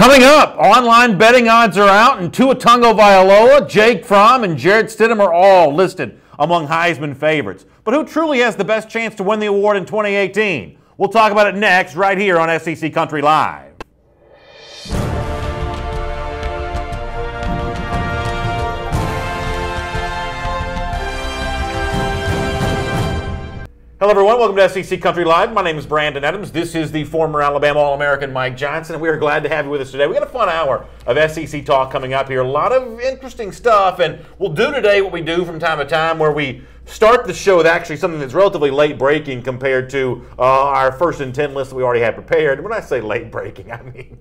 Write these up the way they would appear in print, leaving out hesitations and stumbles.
Coming up, online betting odds are out, and Tua Tagovailoa, Jake Fromm, and Jarrett Stidham are all listed among Heisman favorites. But who truly has the best chance to win the award in 2018? We'll talk about it next, right here on SEC Country Live. Hello everyone, welcome to SEC Country Live. My name is Brandon Adams. This is the former Alabama All-American Mike Johnson, and we are glad to have you with us today. We got a fun hour of SEC talk coming up here. A lot of interesting stuff, and we'll do today what we do from time to time, where we start the show with actually something that's relatively late breaking compared to our first and 10 list that we already had prepared. When I say late breaking, I mean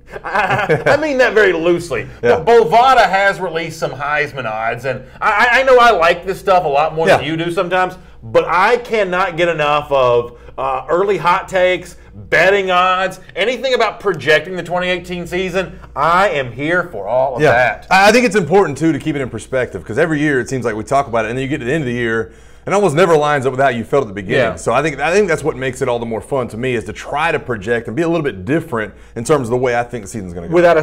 that very loosely. Yeah. But Bovada has released some Heisman odds, and I know I like this stuff a lot more than you do sometimes, but I cannot get enough of early hot takes, betting odds, anything about projecting the 2018 season. I am here for all of that. I think it's important, too, to keep it in perspective, because every year it seems like we talk about it, and then you get to the end of the year, and almost never lines up with how you felt at the beginning. Yeah. So I think that's what makes it all the more fun to me, is to try to project and be a little bit different in terms of the way I think the season's going to go. Without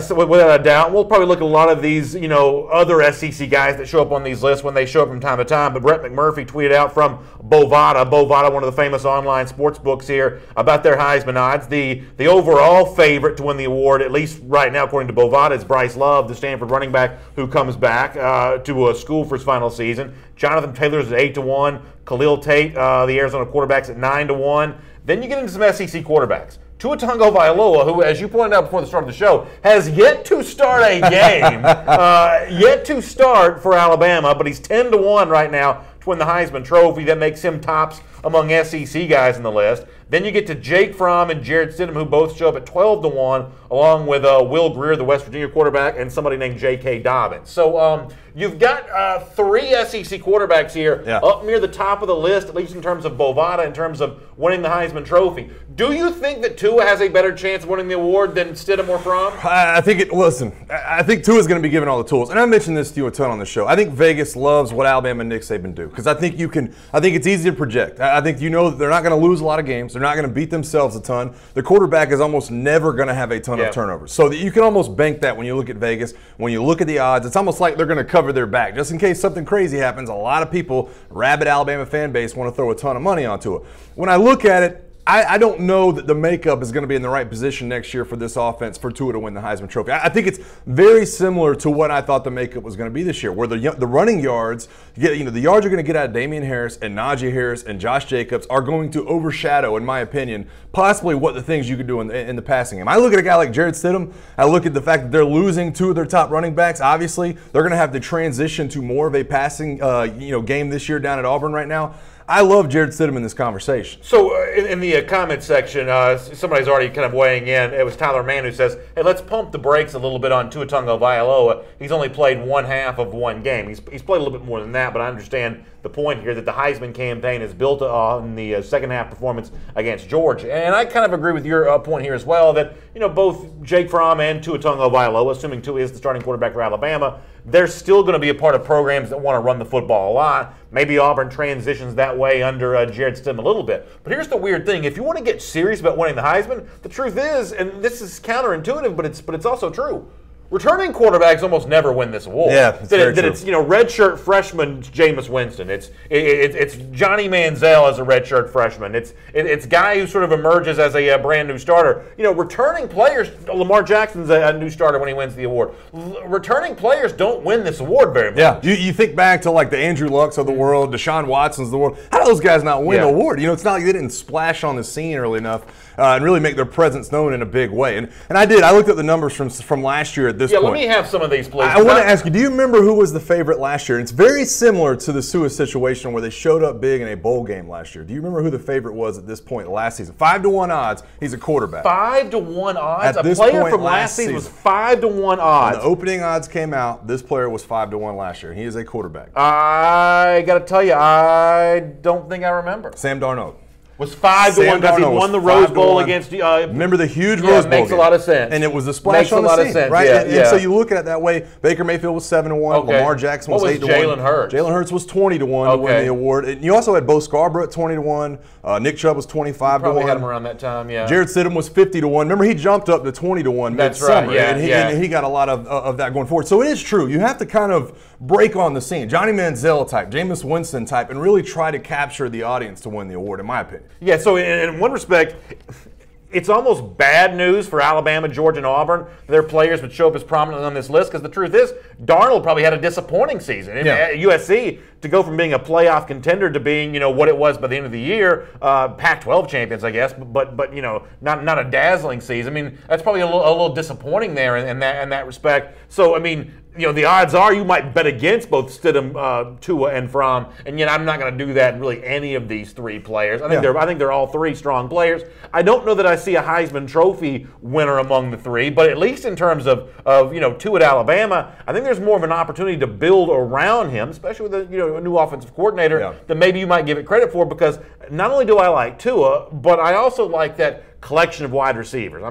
a doubt. We'll probably look at a lot of these, other SEC guys that show up on these lists when they show up from time to time. But Brett McMurphy tweeted out from Bovada, one of the famous online sports books here, about their Heisman odds. The overall favorite to win the award, at least right now according to Bovada, is Bryce Love, the Stanford running back who comes back to a school for his final season. Jonathan Taylor's at 8-1. Khalil Tate, the Arizona quarterback's at 9-1. Then you get into some SEC quarterbacks. Tua Tagovailoa, who, as you pointed out before the start of the show, has yet to start a game, yet to start for Alabama, but he's 10-1 right now to win the Heisman Trophy. That makes him tops among SEC guys in the list. Then you get to Jake Fromm and Jarrett Stidham, who both show up at 12-1, along with Will Grier, the West Virginia quarterback, and somebody named J.K. Dobbins. So you've got three SEC quarterbacks here up near the top of the list, at least in terms of Bovada, in terms of winning the Heisman Trophy. Do you think that Tua has a better chance of winning the award than Stidham or Fromm? I think Tua's going to be given all the tools. And I mentioned this to you a ton on the show. I think Vegas loves what Alabama and Nick Saban do, because I think it's easy to project. I think that they're not going to lose a lot of games. They're not going to beat themselves a ton. The quarterback is almost never going to have a ton of turnovers. So that you can almost bank that when you look at Vegas. When you look at the odds, it's almost like they're going to cover their back. Just in case something crazy happens, a lot of people, rabid Alabama fan base, want to throw a ton of money onto it. When I look at it, I don't know that the makeup is going to be in the right position next year for this offense for Tua to win the Heisman Trophy. I think it's very similar to what I thought the makeup was going to be this year, where the running yards, the yards you're going to get out of Damian Harris and Najee Harris and Josh Jacobs are going to overshadow, in my opinion, possibly what the things you could do in the passing game. I look at a guy like Jarrett Stidham. I look at the fact that they're losing two of their top running backs. Obviously, they're going to have to transition to more of a passing game this year down at Auburn right now. I love Jarrett Stidham in this conversation. So in the comment section, somebody's already kind of weighing in. It was Tyler Mann who says, hey, let's pump the brakes a little bit on Tua Tagovailoa. He's only played one half of one game. He's played a little bit more than that, but I understand the point here that the Heisman campaign is built on the second half performance against Georgia. And I kind of agree with your point here as well, that both Jake Fromm and Tua Tagovailoa, assuming Tua is the starting quarterback for Alabama, they're still going to be a part of programs that want to run the football a lot. Maybe Auburn transitions that way under Jarrett Stidham a little bit. But here's the weird thing. If you want to get serious about winning the Heisman, the truth is, and this is counterintuitive, but it's also true, returning quarterbacks almost never win this award. Yeah, it's very true. It's redshirt freshman Jameis Winston. It's Johnny Manziel as a redshirt freshman. It's guy who sort of emerges as a brand new starter. Returning players. Lamar Jackson's a new starter when he wins the award. Returning players don't win this award very much. Yeah, you think back to like the Andrew Lucks of the world, Deshaun Watson's of the world. How do those guys not win the award? It's not like they didn't splash on the scene early enough and really make their presence known in a big way. And I did. I looked at the numbers from last year at this point. Let me have some of these, please. I want to ask you, do you remember who was the favorite last year? It's very similar to the Sua situation where they showed up big in a bowl game last year. Do you remember who the favorite was at this point last season? 5-1 odds. He's a quarterback. 5-1 odds? A player from last season was 5-1 odds. When the opening odds came out, this player was 5-1 last year. He is a quarterback. I got to tell you, I don't think I remember. Sam Darnold. Was 5-1 because he won the Rose Bowl against. Remember the huge Rose Bowl? Makes a lot of sense. And it was the splash on the scene, right? Yeah, and so you look at it that way. Baker Mayfield was 7-1. Okay. Lamar Jackson was 8-1. Jalen Hurts? Jalen Hurts was 20-1 to win the award. And you also had Bo Scarborough at 20-1. Nick Chubb was 25-1. Probably had him around that time. Yeah. Jared Stidham was 50-1. Remember, he jumped up to 20-1 That's mid-summer, right. Yeah, and he got a lot of that going forward. So it is true. You have to kind of break on the scene, Johnny Manziel type, Jameis Winston type, and really try to capture the audience to win the award, in my opinion. Yeah. So in one respect, it's almost bad news for Alabama, Georgia, and Auburn. Their players would show up as prominently on this list because the truth is, Darnold probably had a disappointing season. At USC, to go from being a playoff contender to being, what it was by the end of the year, Pac-12 champions, I guess, but not a dazzling season. I mean, that's probably a little disappointing there in that respect. So, I mean, the odds are you might bet against both Stidham, Tua, and Fromm, and yet I'm not going to do that in really any of these three players. I think they're all three strong players. I don't know that I see a Heisman Trophy winner among the three, but at least in terms of Tua at Alabama, I think there's more of an opportunity to build around him, especially with a new offensive coordinator, that maybe you might give it credit for, because not only do I like Tua, but I also like that collection of wide receivers.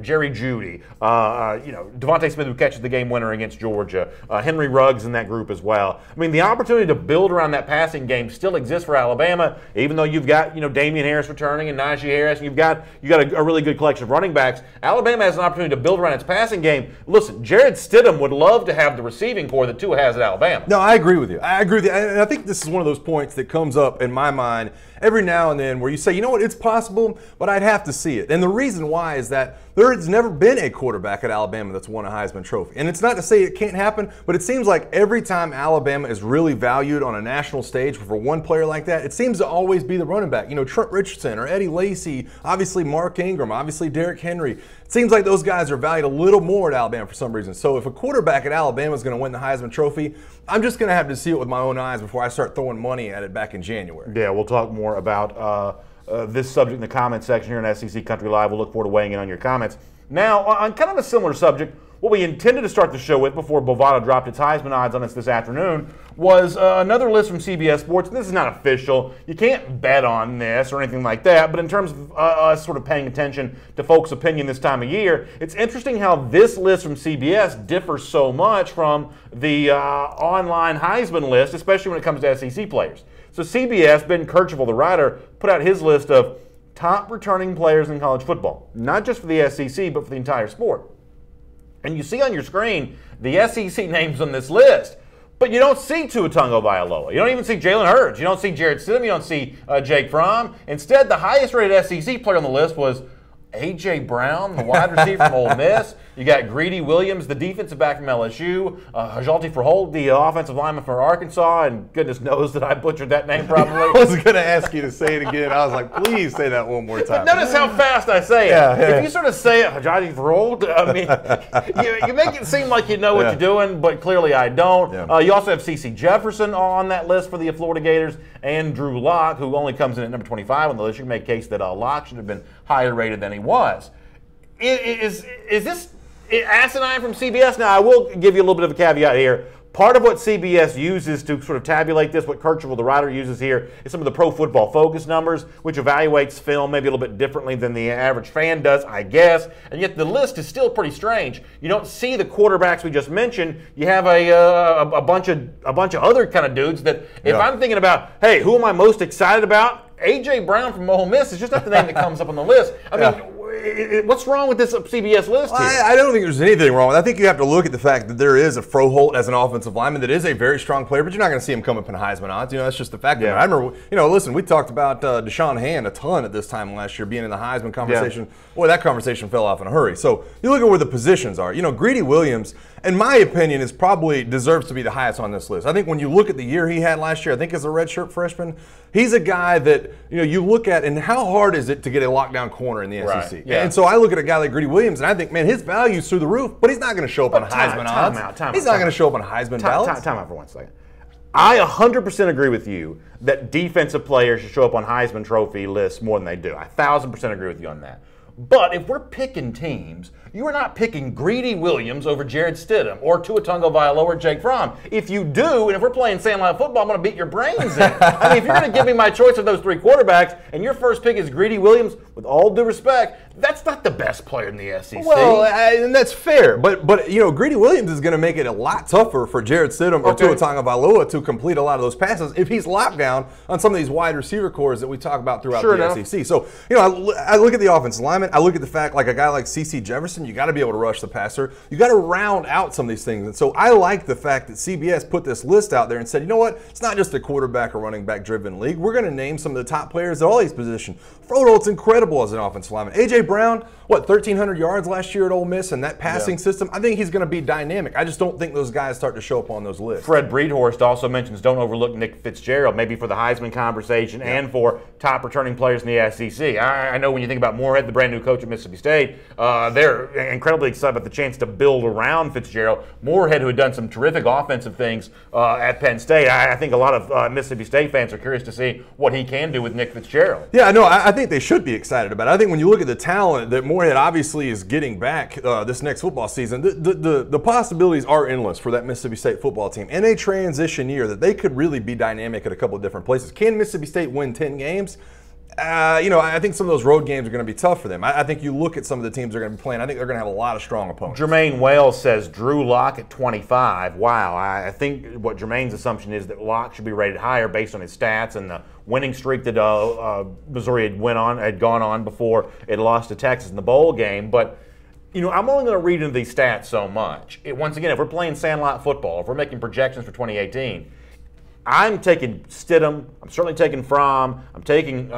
Jerry Jeudy, Devontae Smith, who catches the game winner against Georgia, Henry Ruggs in that group as well. I mean, the opportunity to build around that passing game still exists for Alabama, even though you've got Damian Harris returning and Najee Harris, and you've got a really good collection of running backs. Alabama has an opportunity to build around its passing game. Listen, Jared Stidham would love to have the receiving core that Tua has at Alabama. No, I agree with you. And I think this is one of those points that comes up in my mind every now and then where you say, it's possible, but I'd have to see it. And the reason why is that there has never been a quarterback at Alabama that's won a Heisman Trophy. And it's not to say it can't happen, but it seems like every time Alabama is really valued on a national stage for one player like that, it seems to always be the running back. Trent Richardson or Eddie Lacy, obviously Mark Ingram, obviously Derrick Henry. It seems like those guys are valued a little more at Alabama for some reason. So if a quarterback at Alabama is going to win the Heisman Trophy, I'm just going to have to see it with my own eyes before I start throwing money at it back in January. Yeah, we'll talk more about this subject in the comment section here in SEC Country Live. We'll look forward to weighing in on your comments. Now, on kind of a similar subject, what we intended to start the show with before Bovada dropped its Heisman odds on us this afternoon was another list from CBS Sports. This is not official. You can't bet on this or anything like that, but in terms of us sort of paying attention to folks' opinion this time of year, it's interesting how this list from CBS differs so much from the online Heisman list, especially when it comes to SEC players. So CBS, Ben Kercheval, the writer, put out his list of top returning players in college football, not just for the SEC, but for the entire sport. And you see on your screen the SEC names on this list, but you don't see Tua Tagovailoa. You don't even see Jalen Hurts. You don't see Jared Stidham. You don't see Jake Fromm. Instead, the highest-rated SEC player on the list was A.J. Brown, the wide receiver from Ole Miss. You got Greedy Williams, the defensive back from LSU. Hajalti Fromm, the offensive lineman from Arkansas. And goodness knows that I butchered that name probably. I was going to ask you to say it again. I was like, please say that one more time. But notice how fast I say it. Yeah. If you sort of say it, Hajalti Fromm, I mean, you make it seem like you know what you're doing, but clearly I don't. Yeah. You also have C.C. Jefferson on that list for the Florida Gators, and Drew Lock, who only comes in at number 25 on the list. You can make a case that Lock should have been higher rated than he was. Is this asinine from CBS? Now, I will give you a little bit of a caveat here. Part of what CBS uses to sort of tabulate this, what Kercheval, the writer, uses here, is some of the Pro Football Focus numbers, which evaluates film maybe a little bit differently than the average fan does, I guess. And yet the list is still pretty strange. You don't see the quarterbacks we just mentioned. You have a bunch of other kind of dudes that, if I'm thinking about, hey, who am I most excited about? A.J. Brown from Ole Miss is just not the name that comes up on the list. I mean, what's wrong with this CBS list here? I don't think there's anything wrong with it. I think you have to look at the fact that there is a Froholt as an offensive lineman that is a very strong player, but you're not going to see him come up in Heisman odds. That's just the fact of it. I remember, listen, we talked about Deshaun Hand a ton at this time last year being in the Heisman conversation. Yeah. Boy, that conversation fell off in a hurry. So you look at where the positions are. Greedy Williams, in my opinion, is probably deserves to be the highest on this list. I think when you look at the year he had last year, I think as a redshirt freshman, he's a guy that, you look at, and how hard is it to get a lockdown corner in the SEC? Yeah. And so I look at a guy like Greedy Williams, and I think, man, his value's through the roof, but he's not going to show up on Heisman odds. He's not going to show up on Heisman ballots. Time out for 1 second. I 100% agree with you that defensive players should show up on Heisman Trophy lists more than they do. I 1,000% agree with you on that. But if we're picking teams, you are not picking Greedy Williams over Jared Stidham or Tua Tagovailoa or Jake Fromm. If you do, and if we're playing Sandlot football, I'm going to beat your brains in. I mean, if you're going to give me my choice of those 3 quarterbacks and your first pick is Greedy Williams, with all due respect, that's not the best player in the SEC. Well, and that's fair. But Greedy Williams is going to make it a lot tougher for Jared Stidham or Tua Tagovailoa to complete a lot of those passes if he's locked down on some of these wide receiver cores that we talk about throughout the SEC. So, I look at the offensive lineman. I look at the fact, like a guy like CeCe Jefferson, you got to be able to rush the passer. You got to round out some of these things. And so I like the fact that CBS put this list out there and said, you know what? It's not just a quarterback or running back driven league. We're going to name some of the top players at all these positions. Frodo's incredible as an offensive lineman. A.J. Brown, 1,300 yards last year at Ole Miss, and that passing system, I think he's going to be dynamic. I just don't think those guys start to show up on those lists. Fred Breedhorst also mentions don't overlook Nick Fitzgerald, maybe for the Heisman conversation and for top returning players in the SEC. I know when you think about Moorhead, the brand new coach at Mississippi State, they're incredibly excited about the chance to build around Fitzgerald. Moorhead, who had done some terrific offensive things at Penn State, I think a lot of Mississippi State fans are curious to see what he can do with Nick Fitzgerald. Yeah, no, I think they should be excited about it. I think when you look at the talent that Moorhead obviously is getting back this next football season, the possibilities are endless for that Mississippi State football team. In a transition year, that they could really be dynamic at a couple of different places. Can Mississippi State win 10 games? I think some of those road games are going to be tough for them. I think you look at some of the teams they're going to be playing, I think they're going to have a lot of strong opponents. Jermaine Wales says Drew Lock at 25. Wow. I think what Jermaine's assumption is that Lock should be rated higher based on his stats and the winning streak that Missouri had gone on before it lost to Texas in the bowl game. But I'm only going to read into these stats so much. Once again, if we're playing Sandlot football, if we're making projections for 2018, I'm taking Stidham. I'm certainly taking Fromm. I'm taking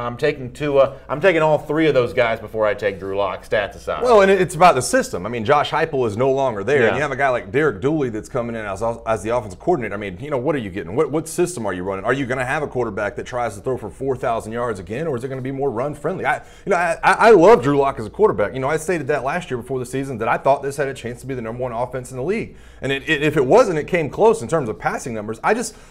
Tua. I'm taking all 3 of those guys before I take Drew Lock, stats aside. Well, and it's about the system. I mean, Josh Heupel is no longer there. And you have a guy like Derek Dooley that's coming in as the offensive coordinator. I mean, what are you getting? What system are you running? Are you going to have a quarterback that tries to throw for 4,000 yards again, or is it going to be more run friendly? I love Drew Lock as a quarterback. I stated that last year before the season that I thought this had a chance to be the #1 offense in the league. And if it wasn't, it came close in terms of passing numbers.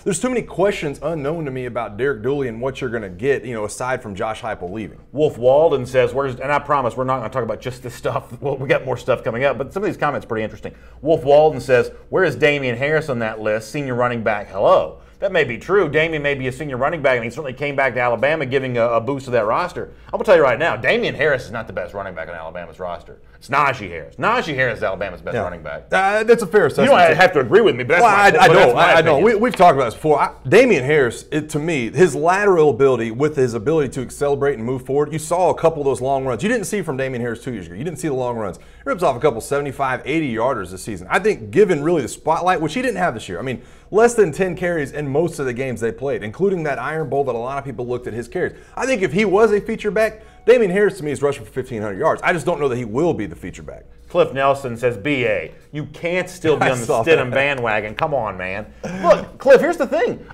There's too many questions unknown to me about Derek Dooley and what you're going to get, aside from Josh Heupel leaving. Wolf Walden says, and I promise we're not going to talk about just this stuff. Well, we got more stuff coming up, but some of these comments are pretty interesting. Wolf Walden says, where is Damian Harris on that list? Senior running back, hello. That may be true. Damian may be a senior running back, and he certainly came back to Alabama giving a boost to that roster. I'm going to tell you right now, Damian Harris is not the best running back on Alabama's roster. It's Najee Harris. Najee Harris is Alabama's best running back. That's a fair assessment. You don't have to agree with me, but that's I don't. We've talked about this before. Damian Harris, to me, his lateral ability with his ability to accelerate and move forward, you saw a couple of those long runs. You didn't see from Damian Harris 2 years ago. You didn't see the long runs. He rips off a couple 75, 80-yarders this season. I think given really the spotlight, which he didn't have this year. I mean, less than 10 carries in most of the games they played, including that Iron Bowl that a lot of people looked at his carries. I think if he was a feature back, Damian Harris to me is rushing for 1,500 yards. I just don't know that he will be the feature back. Cliff Nelson says, BA, you can't still be on the Stidham bandwagon. Come on, man. Look, Cliff, here's the thing.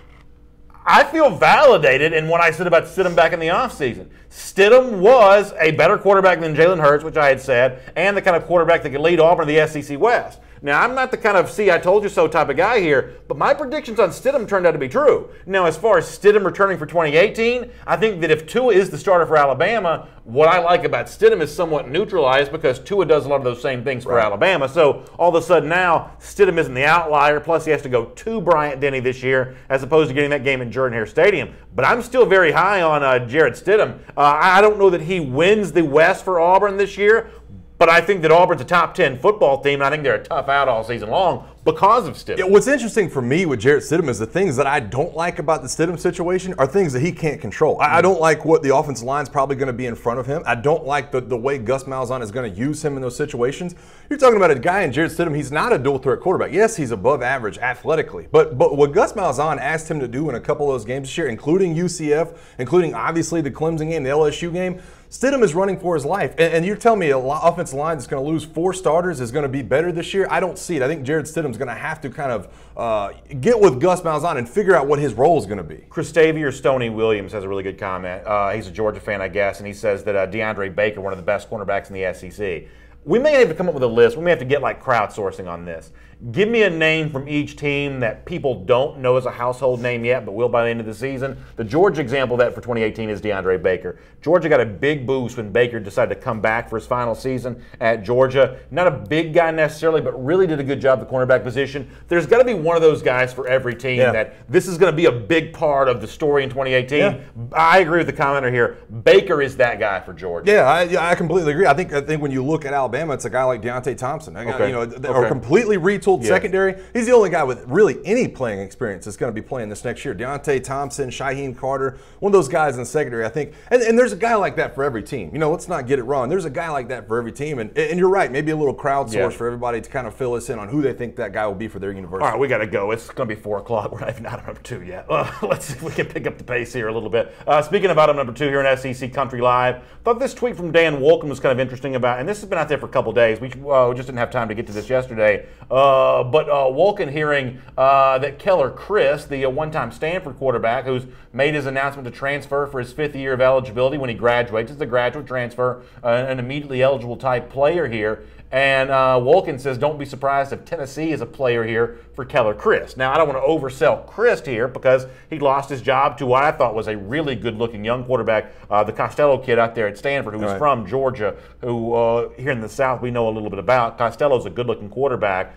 I feel validated in what I said about Stidham back in the offseason. Stidham was a better quarterback than Jalen Hurts, which I had said, and the kind of quarterback that could lead Auburn to the SEC West. Now, I'm not the kind of see I told you so type of guy here, but my predictions on Stidham turned out to be true. Now, as far as Stidham returning for 2018, I think that if Tua is the starter for Alabama, what I like about Stidham is somewhat neutralized because Tua does a lot of those same things for Alabama. So all of a sudden now, Stidham isn't the outlier, plus he has to go to Bryant-Denny this year as opposed to getting that game at Jordan-Hare Stadium. But I'm still very high on Jared Stidham. I don't know that he wins the West for Auburn this year, but I think that Auburn's a top 10 football team, and I think they're a tough out all season long because of Stidham. Yeah, what's interesting for me with Jarrett Stidham is the things that I don't like about the Stidham situation are things that he can't control. I don't like what the offensive line's probably going to be in front of him. I don't like the way Gus Malzahn is going to use him in those situations. You're talking about a guy in Jarrett Stidham, he's not a dual-threat quarterback. Yes, he's above average athletically, but what Gus Malzahn asked him to do in a couple of those games this year, including UCF, including obviously the Clemson game, the LSU game, Stidham is running for his life. And you're telling me an offensive line that's going to lose 4 starters is going to be better this year? I don't see it. I think Jarrett Stidham's going to have to kind of get with Gus Malzahn and figure out what his role is going to be. Christavier Stoney Williams has a really good comment. He's a Georgia fan, I guess, and he says that DeAndre Baker, one of the best cornerbacks in the SEC. We may have to come up with a list. We may have to get like crowdsourcing on this. Give me a name from each team that people don't know as a household name yet, but will by the end of the season. The Georgia example of that for 2018 is DeAndre Baker. Georgia got a big boost when Baker decided to come back for his final season at Georgia. Not a big guy necessarily, but really did a good job at the cornerback position. There's got to be one of those guys for every team that this is going to be a big part of the story in 2018. Yeah. I agree with the commenter here. Baker is that guy for Georgia. Yeah, I completely agree. I think when you look at Alabama, it's a guy like Deontay Thompson. Or completely retooled secondary. He's the only guy with really any playing experience that's going to be playing this next year. Deontay Thompson, Shaheem Carter, one of those guys in the secondary, I think. And there's a guy like that for every team. Let's not get it wrong. There's a guy like that for every team. And you're right, maybe a little crowdsource for everybody to kind of fill us in on who they think that guy will be for their university. All right, we got to go. It's going to be 4 o'clock. We're not even out of number 2 yet. Let's see if we can pick up the pace here a little bit. Speaking of item number 2 here in SEC Country Live, thought this tweet from Dan Wolken was kind of interesting about, and this has been out there for a couple days. We just didn't have time to get to this yesterday. But Wolken hearing that Keller Chris, the one-time Stanford quarterback who's made his announcement to transfer for his 5th year of eligibility when he graduates, it's a graduate transfer, an immediately eligible type player here. And Wolken says, don't be surprised if Tennessee is a player here for Keller Chris. Now, I don't want to oversell Chris here because he lost his job to what I thought was a really good-looking young quarterback, the Costello kid out there at Stanford, who was from Georgia, who here in the South we know a little bit about. Costello's a good-looking quarterback.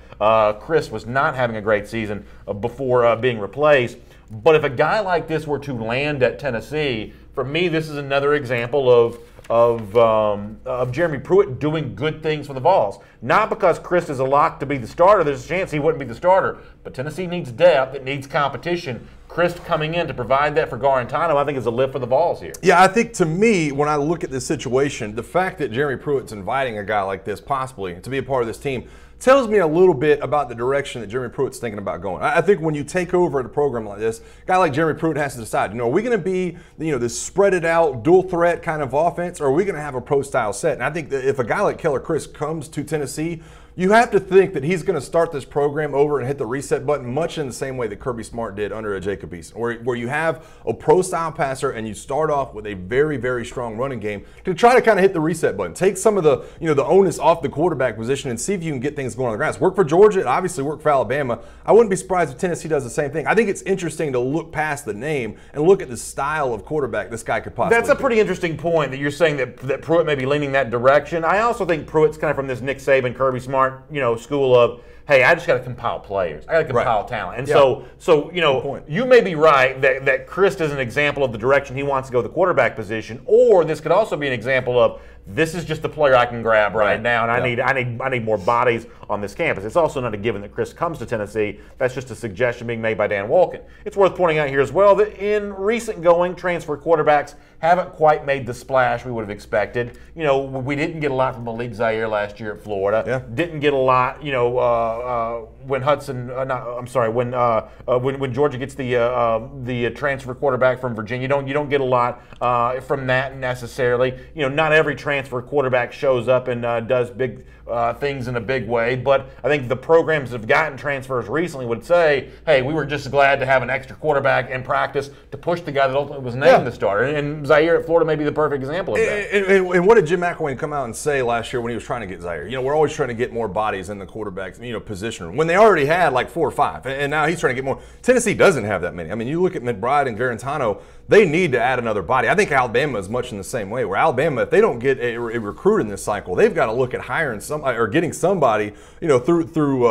Chris was not having a great season before being replaced. But if a guy like this were to land at Tennessee, for me, this is another example of Jeremy Pruitt doing good things for the Vols. Not because Chris is a lock to be the starter. There's a chance he wouldn't be the starter. But Tennessee needs depth. It needs competition. Chris coming in to provide that for Garantano, I think, is a lift for the Vols here. Yeah, I think to me, when I look at this situation, the fact that Jeremy Pruitt's inviting a guy like this possibly to be a part of this team tells me a little bit about the direction that Jeremy Pruitt's thinking about going. I think when you take over at a program like this, a guy like Jeremy Pruitt has to decide, are we going to be, this spread it out, dual threat kind of offense, or are we going to have a pro-style set? And I think that if a guy like Keller Chris comes to Tennessee, you have to think that he's going to start this program over and hit the reset button much in the same way that Kirby Smart did under a Jacob Eason, where you have a pro-style passer and you start off with a very, very strong running game to try to kind of hit the reset button. Take some of the, the onus off the quarterback position and see if you can get things going on the ground. It's worked for Georgia. It obviously worked for Alabama. I wouldn't be surprised if Tennessee does the same thing. I think it's interesting to look past the name and look at the style of quarterback this guy could possibly That's a pretty interesting point that you're saying that Pruitt may be leaning that direction. I also think Pruitt's kind of from this Nick Saban, Kirby Smart, school of, hey, I just got to compile players. I got to compile talent. And so you may be right that Chris is an example of the direction he wants to go the quarterback position, or this could also be an example of this is just the player I can grab right now, and I need more bodies on this campus. It's also not a given that Chris comes to Tennessee. That's just a suggestion being made by Dan Wolken. It's worth pointing out here as well that in recent going, transfer quarterbacks haven't quite made the splash we would have expected. We didn't get a lot from Malik Zaire last year at Florida. Yeah. Didn't get a lot, when when Georgia gets the transfer quarterback from Virginia. You don't get a lot from that necessarily. Not every transfer quarterback shows up and does big things in a big way, but I think the programs that have gotten transfers recently would say, hey, we were just glad to have an extra quarterback in practice to push the guy that ultimately was named the starter. And Zaire at Florida may be the perfect example of that. And what did Jim McElwain come out and say last year when he was trying to get Zaire? We're always trying to get more bodies in the quarterback position room when they already had like 4 or 5, and now he's trying to get more. Tennessee doesn't have that many. I mean, you look at McBride and Garantano, they need to add another body. I think Alabama is much in the same way, where Alabama, if they don't get a recruit in this cycle, they've got to look at hiring somebody or getting somebody, through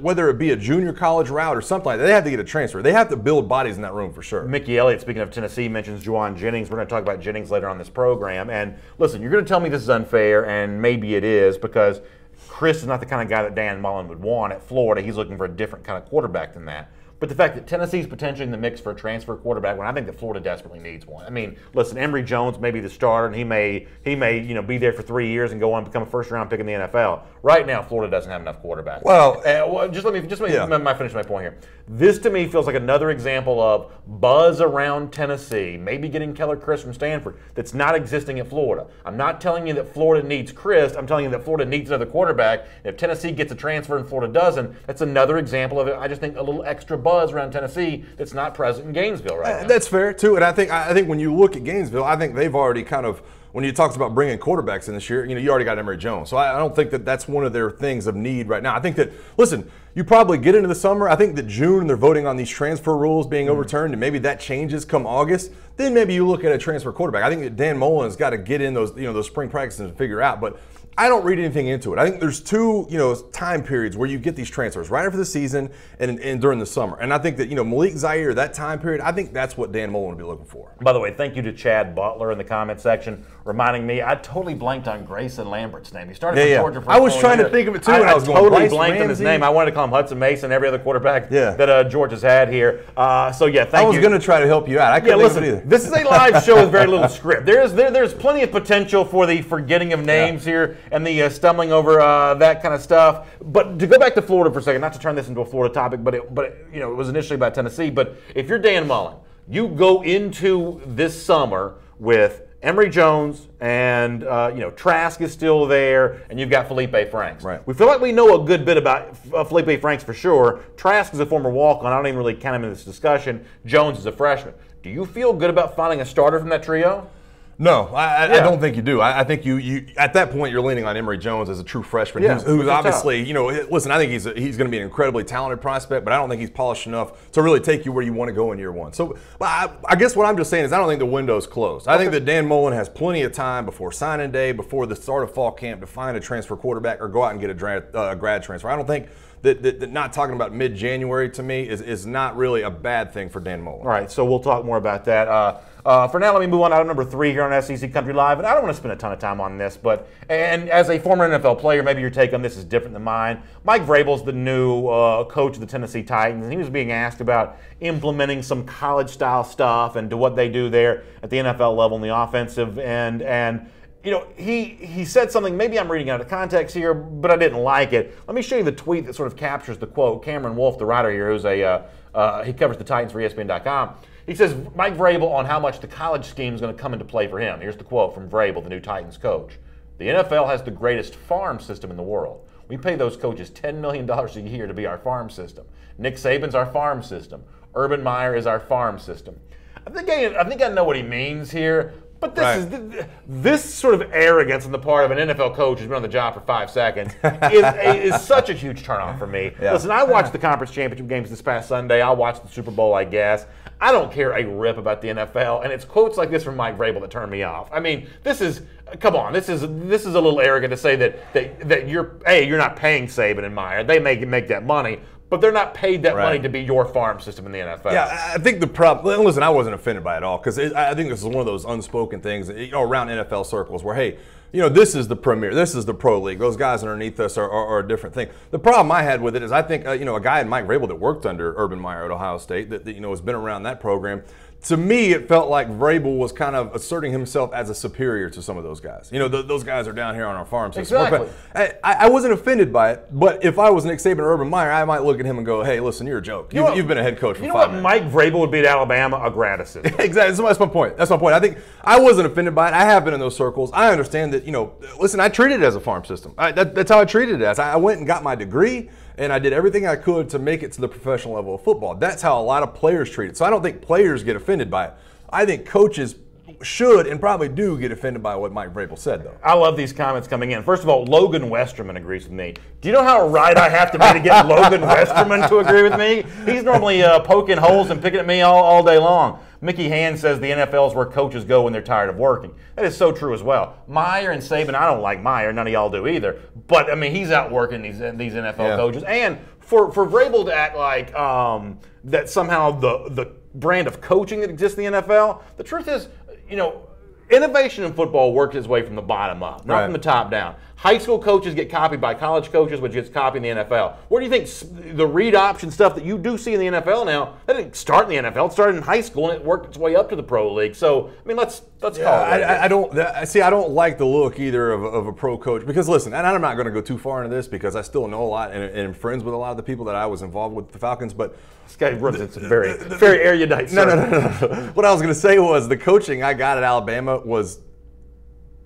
whether it be a junior college route or something like that. They have to get a transfer. They have to build bodies in that room for sure. Mickey Elliott, speaking of Tennessee, mentions Jauan Jennings. We're going to talk about Jennings later on this program. And listen, you're going to tell me this is unfair, and maybe it is, because Chris is not the kind of guy that Dan Mullen would want at Florida. He's looking for a different kind of quarterback than that. But the fact that Tennessee's potentially in the mix for a transfer quarterback, when I think that Florida desperately needs one. I mean, listen, Emory Jones may be the starter, and he may be there for 3 years and go on and become a first-round pick in the NFL. Right now, Florida doesn't have enough quarterbacks. Well, just let me finish my point here. This to me feels like another example of buzz around Tennessee, maybe getting Keller Chris from Stanford, that's not existing at Florida. I'm not telling you that Florida needs Chris. I'm telling you that Florida needs another quarterback. And if Tennessee gets a transfer and Florida doesn't, that's another example of it. I just think a little extra buzz around Tennessee that's not present in Gainesville right now. That's fair too, and I think when you look at Gainesville, I think they've already kind of when you talk about bringing quarterbacks in this year, you already got Emory Jones. So I don't think that that's one of their things of need right now. I think that, listen, you probably get into the summer. I think that June they're voting on these transfer rules being overturned, and maybe that changes come August. Then maybe you look at a transfer quarterback. I think that Dan Mullen has got to get in those spring practices and figure out. But I don't read anything into it. I think there's two, time periods where you get these transfers, right after the season and during the summer. And I think that, Malik Zaire, that time period, I think that's what Dan Mullen would be looking for. By the way, thank you to Chad Butler in the comment section reminding me. I totally blanked on Grayson Lambert's name. He started for Georgia for I was trying to think of it too when I was going. I totally blanked on his name. I wanted to call him Hudson Mason, every other quarterback that Georgia's had here. Thank you. I was going to try to help you out. I couldn't think of it either. This is a live show with very little script. There's plenty of potential for the forgetting of names here and the stumbling over that kind of stuff. But to go back to Florida for a second, not to turn this into a Florida topic, but it was initially about Tennessee. But if you're Dan Mullen, you go into this summer with Emory Jones and Trask is still there, and you've got Felipe Franks. Right. We feel like we know a good bit about Felipe Franks for sure. Trask is a former walk-on. I don't even really count him in this discussion. Jones is a freshman. Do you feel good about finding a starter from that trio? No, I don't think you do. I think you at that point you're leaning on Emory Jones as a true freshman, who's obviously listen. I think he's going to be an incredibly talented prospect, but I don't think he's polished enough to really take you where you want to go in year one. So I guess what I'm just saying is I don't think the window's closed. I think that Dan Mullen has plenty of time before signing day, before the start of fall camp, to find a transfer quarterback or go out and get a grad transfer. I don't think that not talking about mid-January to me is not really a bad thing for Dan Mullen. All right, so we'll talk more about that. For now, let me move on to item number 3 here on SEC Country Live. And I don't want to spend a ton of time on this, and as a former NFL player, maybe your take on this is different than mine. Mike Vrabel's the new coach of the Tennessee Titans, and he was being asked about implementing some college-style stuff and to what they do there at the NFL level in the offensive end. And he said something, maybe I'm reading out of context here, but I didn't like it. Let me show you the tweet that sort of captures the quote. Cameron Wolfe, the writer here, who's he covers the Titans for ESPN.com. He says, Mike Vrabel on how much the college scheme is going to come into play for him. Here's the quote from Vrabel, the new Titans coach. The NFL has the greatest farm system in the world. We pay those coaches $10 million a year to be our farm system. Nick Saban's our farm system. Urban Meyer is our farm system. I think I know what he means here. But this sort of arrogance on the part of an NFL coach who's been on the job for 5 seconds is such a huge turnoff for me. Yeah. Listen, I watched the conference championship games this past Sunday. I watched the Super Bowl, I guess. I don't care a rip about the NFL, and it's quotes like this from Mike Vrabel that turn me off. I mean, this is a little arrogant to say that you're not paying Saban and Meyer. They make that money. But they're not paid that money to be your farm system in the NFL. Yeah, I think the problem. Listen, I wasn't offended by it all because I think this is one of those unspoken things, around NFL circles where, hey, this is the premier, this is the pro league. Those guys underneath us are a different thing. The problem I had with it is I think, a guy in Mike Vrabel that worked under Urban Meyer at Ohio State that has been around that program. To me, it felt like Vrabel was kind of asserting himself as a superior to some of those guys. Those guys are down here on our farm system. Exactly. I wasn't offended by it, but if I was Nick Saban or Urban Meyer, I might look at him and go, hey, listen, you're a joke. You've been a head coach for 5 minutes. Mike Vrabel would be at Alabama, a grad assistant. Exactly. That's my point. I think I wasn't offended by it. I have been in those circles. I understand that, listen, I treated it as a farm system. That's how I treated it as. I went and got my degree, and I did everything I could to make it to the professional level of football. That's how a lot of players treat it. So I don't think players get offended by it. I think coaches should and probably do get offended by what Mike Vrabel said, though. I love these comments coming in. First of all, Logan Westerman agrees with me. Do you know how right I have to be to get Logan Westerman to agree with me? He's normally poking holes and picking at me all day long. Mickey Hand says the NFL is where coaches go when they're tired of working. That is so true as well. Meyer and Saban, I don't like Meyer. None of y'all do either. But, I mean, he's out working these NFL coaches. And for Vrabel to act like that somehow the brand of coaching that exists in the NFL, the truth is, innovation in football works its way from the bottom up, not from the top down. High school coaches get copied by college coaches, which gets copied in the NFL. Where do you think the read option stuff that you do see in the NFL now, that didn't start in the NFL. It started in high school, and it worked its way up to the pro league. So, I mean, let's call it right. I don't like the look either of a pro coach because, listen, and I'm not going to go too far into this because I still know a lot and am friends with a lot of the people that I was involved with the Falcons, but this guy represents a very erudite. No. What I was going to say was the coaching I got at Alabama was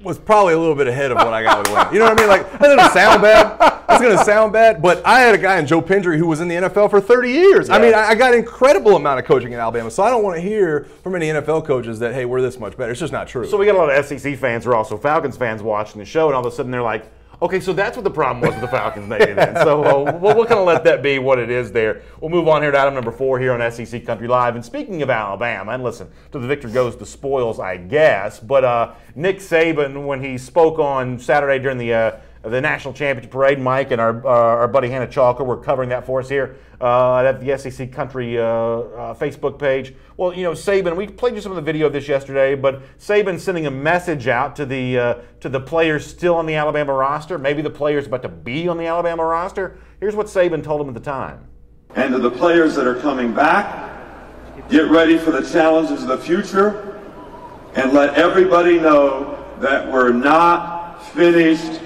was probably a little bit ahead of what I got with Atlanta. You know what I mean? Like, that's going to sound bad. That's going to sound bad. But I had a guy in Joe Pendry who was in the NFL for 30 years. Yeah. I mean, I got an incredible amount of coaching in Alabama. So I don't want to hear from any NFL coaches that, hey, we're this much better. It's just not true. So we got a lot of SEC fans who are also Falcons fans watching the show, and all of a sudden they're like, okay, so that's what the problem was with the Falcons maybe then. So we'll kind of let that be what it is there. We'll move on here to item number 4 here on SEC Country Live. And speaking of Alabama, and listen, to the victor goes the spoils, I guess, but Nick Saban, when he spoke on Saturday during the National Championship Parade, Mike and our buddy Hannah Chalker were covering that for us here at the SEC Country Facebook page. Well, you know, Saban, we played you some of the video of this yesterday, but Saban sending a message out to the players still on the Alabama roster, maybe the players about to be on the Alabama roster. Here's what Saban told them at the time. And to the players that are coming back, get ready for the challenges of the future, and let everybody know that we're not finished.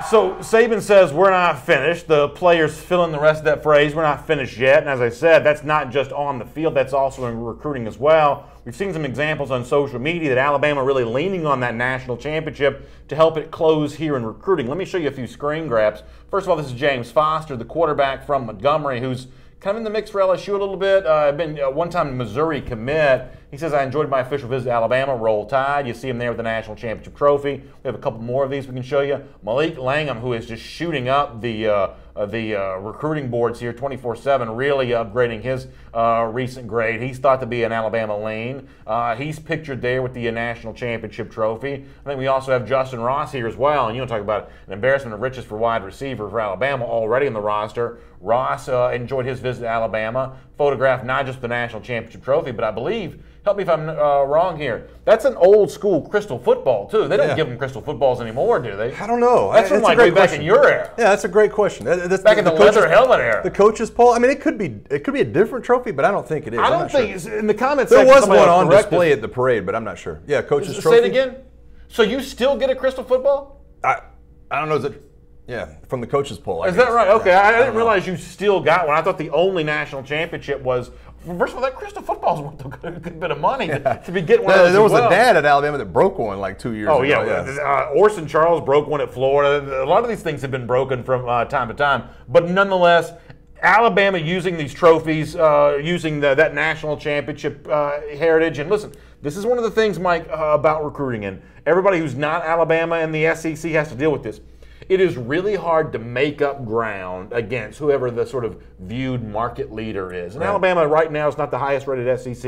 So Saban says we're not finished. The players fill in the rest of that phrase, we're not finished yet. And as I said, that's not just on the field, that's also in recruiting as well. We've seen some examples on social media that Alabama really leaning on that national championship to help it close here in recruiting. Let me show you a few screen grabs. First of all, this is James Foster, the quarterback from Montgomery, who's kind of in the mix for LSU a little bit. Been one-time Missouri commit. He says, I enjoyed my official visit to Alabama. Roll Tide. You see him there with the national championship trophy. We have a couple more of these we can show you. Malik Langham, who is just shooting up the recruiting boards here 24/7, really upgrading his recent grade. He's thought to be an Alabama lean. He's pictured there with the national championship trophy. I think we also have Justin Ross here as well. And you want to talk about an embarrassment of riches for wide receiver for Alabama already in the roster. Ross enjoyed his visit to Alabama. Photographed not just the national championship trophy, but I believe, help me if I'm wrong here, that's an old school crystal football too. They don't give them crystal footballs anymore, do they? I don't know. That's from like way back in your era. Yeah, that's a great question. That's back in the leather helmet era. The coach's poll. I mean, it could be a different trophy, but I don't think it is. I don't think it's in the comments there section. was one on display at the parade, but I'm not sure. Yeah, coach's trophy. Say it again. So you still get a crystal football? I don't know. Is it? Yeah, from the coaches poll. Is that right? Okay, I didn't realize you still got one. I thought the only national championship was. First of all, that crystal football's worth a good bit of money to be getting one of those. There was a dad at Alabama that broke one like 2 years ago. Oh, yeah. Orson Charles broke one at Florida. A lot of these things have been broken from time to time. But nonetheless, Alabama using these trophies, using that national championship heritage. And listen, this is one of the things, Mike, about recruiting. And everybody who's not Alabama and the SEC has to deal with this. It is really hard to make up ground against whoever the sort of viewed market leader is. And Alabama right now is not the highest rated SEC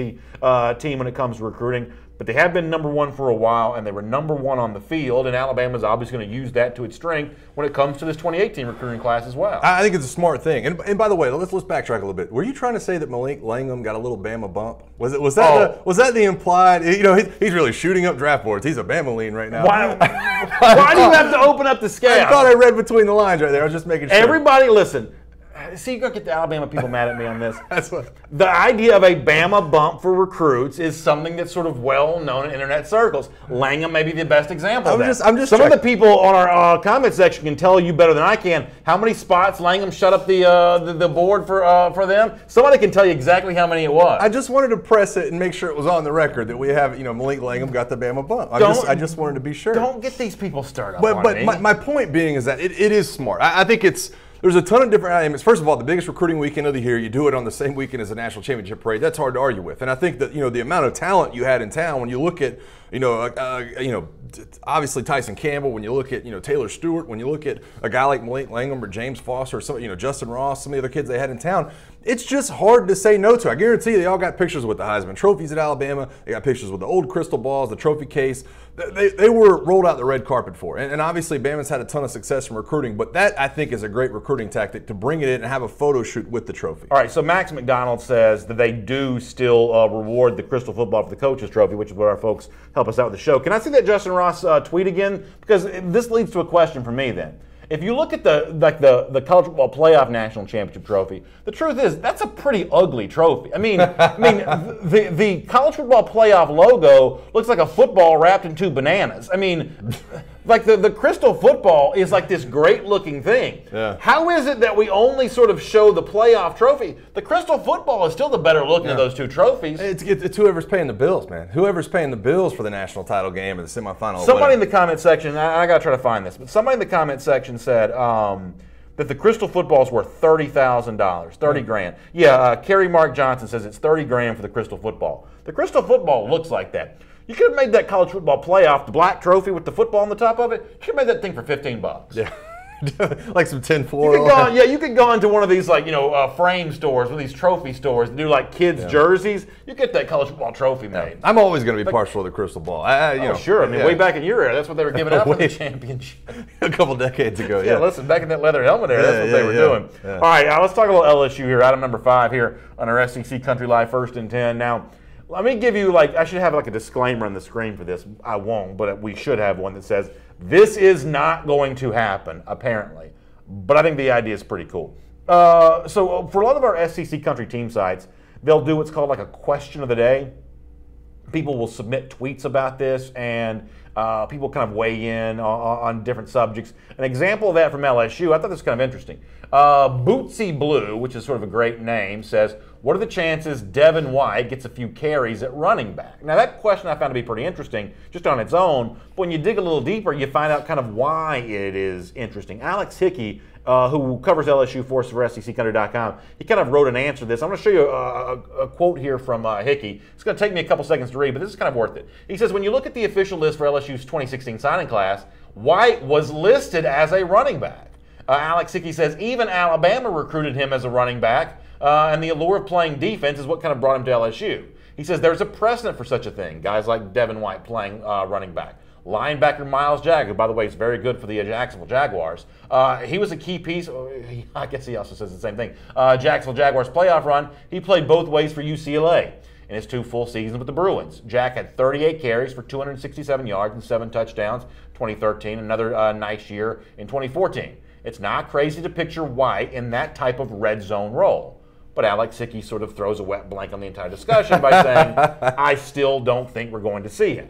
team when it comes to recruiting, but they have been number one for a while, and they were number one on the field, and Alabama's obviously going to use that to its strength when it comes to this 2018 recruiting class as well. I think it's a smart thing. And by the way, let's backtrack a little bit. Were you trying to say that Malik Langham got a little Bama bump? Was that the implied? You know, he's really shooting up draft boards. He's a Bama lean right now. Why do you have to open up the scale? I thought I read between the lines right there. I was just making sure. Everybody, listen. See, you're going to get the Alabama people mad at me on this. That's what. The idea of a Bama bump for recruits is something that's sort of well known in internet circles. Langham may be the best example of that. I'm just Some of the people on our comment section can tell you better than I can how many spots Langham shut up the board for them. Somebody can tell you exactly how many it was. I just wanted to press it and make sure it was on the record that we have, Malik Langham got the Bama bump. I just wanted to be sure. Don't get these people stirred up. But my point being is that it is smart. I think there's a ton of different elements. First of all, the biggest recruiting weekend of the year, you do it on the same weekend as the national championship parade. That's hard to argue with. And I think that the amount of talent you had in town when you look at obviously Tyson Campbell, when you look at Taylor Stewart, when you look at a guy like Malik Langham or James Foster, or Justin Ross, some of the other kids they had in town. It's just hard to say no to. I guarantee you, they all got pictures with the Heisman trophies at Alabama. They got pictures with the old crystal balls, the trophy case. They were rolled out the red carpet for. And obviously, Bama's had a ton of success in recruiting, but that, I think, is a great recruiting tactic to bring it in and have a photo shoot with the trophy. All right, so Max McDonald says that they do still reward the crystal football for the coach's trophy, which is what our folks help us out with the show. Can I see that Justin Ross tweet again? Because this leads to a question for me then. If you look at the college football playoff national championship trophy, the truth is that's a pretty ugly trophy. I mean, the college football playoff logo looks like a football wrapped in 2 bananas. I mean, Like the crystal football is like this great looking thing. Yeah. How is it that we only sort of show the playoff trophy? The crystal football is still the better looking of those two trophies. It's whoever's paying the bills, man. Whoever's paying the bills for the national title game or the semifinal. Somebody in the comment section, I got to try to find this, but somebody in the comment section said that the crystal football is worth $30,000, $30 grand. Yeah, Kerry Mark Johnson says it's $30 grand for the crystal football. The crystal football looks like that. You could have made that college football playoff, the black trophy with the football on the top of it. You could have made that thing for $15. Yeah. Like some tinfoil. You could go into one of these frame stores, one of these trophy stores, and do like kids' jerseys. You get that college football trophy made. I'm always going to be partial to the crystal ball. Sure. I mean, way back in your era, that's what they were giving out for the championship. A couple decades ago, yeah. Listen, back in that leather helmet era, that's what they were doing. Yeah. All right, let's talk a little LSU here. Item number 5 here on our SEC Country Live 1st and 10. Now, let me give you I should have a disclaimer on the screen for this. I won't, but we should have one that says, this is not going to happen, apparently. But I think the idea is pretty cool. So for a lot of our SEC Country team sites, they'll do what's called a question of the day. People will submit tweets about this, and people kind of weigh in on different subjects. An example of that from LSU, I thought this was kind of interesting. Bootsy Blue, which is sort of a great name, says, what are the chances Devin White gets a few carries at running back? Now, that question I found to be pretty interesting just on its own, but when you dig a little deeper, you find out kind of why it is interesting. Alex Hickey, who covers LSU for us for SECCountry.com, he kind of wrote an answer to this. I'm going to show you a quote here from Hickey. It's going to take me a couple seconds to read, but this is kind of worth it. He says, when you look at the official list for LSU's 2016 signing class, White was listed as a running back. Alex Hickey says even Alabama recruited him as a running back, and the allure of playing defense is what kind of brought him to LSU. He says there's a precedent for such a thing, guys like Devin White playing running back. Linebacker Miles Jack, who, by the way, is very good for the Jacksonville Jaguars. He was a key piece. I guess he also says the same thing. Jacksonville Jaguars playoff run. He played both ways for UCLA in his 2 full seasons with the Bruins. Jack had 38 carries for 267 yards and 7 touchdowns. 2013, another nice year in 2014. It's not crazy to picture White in that type of red zone role. But Alex Hickey sort of throws a wet blanket on the entire discussion by saying, I still don't think we're going to see it.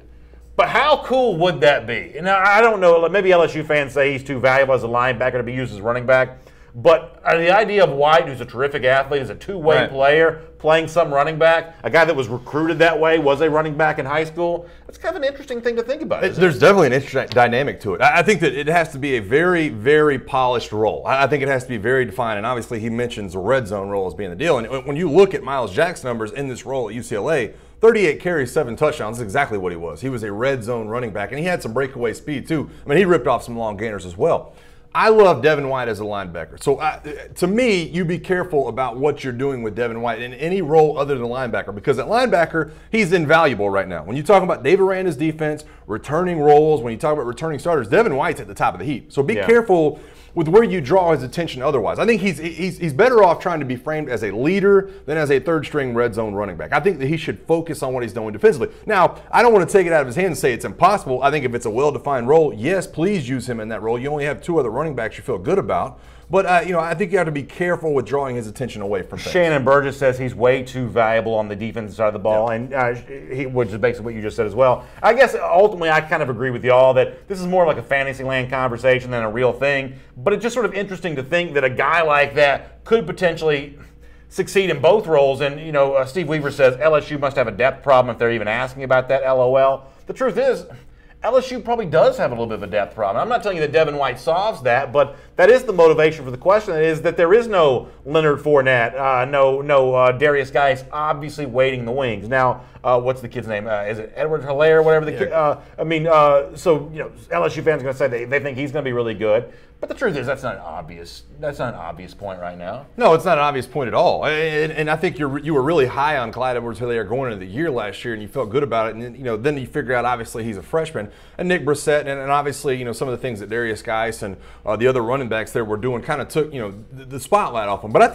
But how cool would that be? Now, I don't know. Maybe LSU fans say he's too valuable as a linebacker to be used as a running back. But the idea of White, who's a terrific athlete, is a two-way player, playing some running back, a guy that was recruited that way, was a running back in high school, that's kind of an interesting thing to think about. There's definitely an interesting dynamic to it. I think that it has to be a very, very polished role. I think it has to be very defined, and obviously he mentions the red zone role as being the deal. And when you look at Miles Jack's numbers in this role at UCLA, 38 carries, 7 touchdowns. That's exactly what he was. He was a red zone running back, and he had some breakaway speed too. I mean, he ripped off some long gainers as well. I love Devin White as a linebacker. So to me, you be careful about what you're doing with Devin White in any role other than linebacker, because at linebacker, he's invaluable right now. When you talk about Dave Aranda's defense, returning roles, when you talk about returning starters, Devin White's at the top of the heap. So be careful with where you draw his attention otherwise. I think he's better off trying to be framed as a leader than as a third-string red zone running back. I think that he should focus on what he's doing defensively. Now, I don't want to take it out of his hands and say it's impossible. I think if it's a well-defined role, yes, please use him in that role. You only have 2 other running backs you feel good about. But, I think you have to be careful with drawing his attention away from things. Shannon Burgess says he's way too valuable on the defensive side of the ball, and which is basically what you just said as well. I guess ultimately I kind of agree with y'all that this is more like a Fantasyland conversation than a real thing, but it's just sort of interesting to think that a guy like that could potentially succeed in both roles. And, Steve Weaver says LSU must have a depth problem if they're even asking about that, LOL. The truth is, LSU probably does have a little bit of a depth problem. I'm not telling you that Devin White solves that, but that is the motivation for the question, is that there is no Leonard Fournette, no Darius Geis obviously waiting the wings. Now, what's the kid's name? Is it Edward Hilaire, whatever the kid? So LSU fans are going to say they think he's going to be really good. But the truth is, that's not an obvious point right now. No, it's not an obvious point at all. And I think you were really high on Clyde Edwards-Hilaire going into the year last year, and you felt good about it. And then you figure out obviously he's a freshman, and Nick Brissett, and obviously some of the things that Darius Geis and the other running backs there were doing kind of took the spotlight off them. But I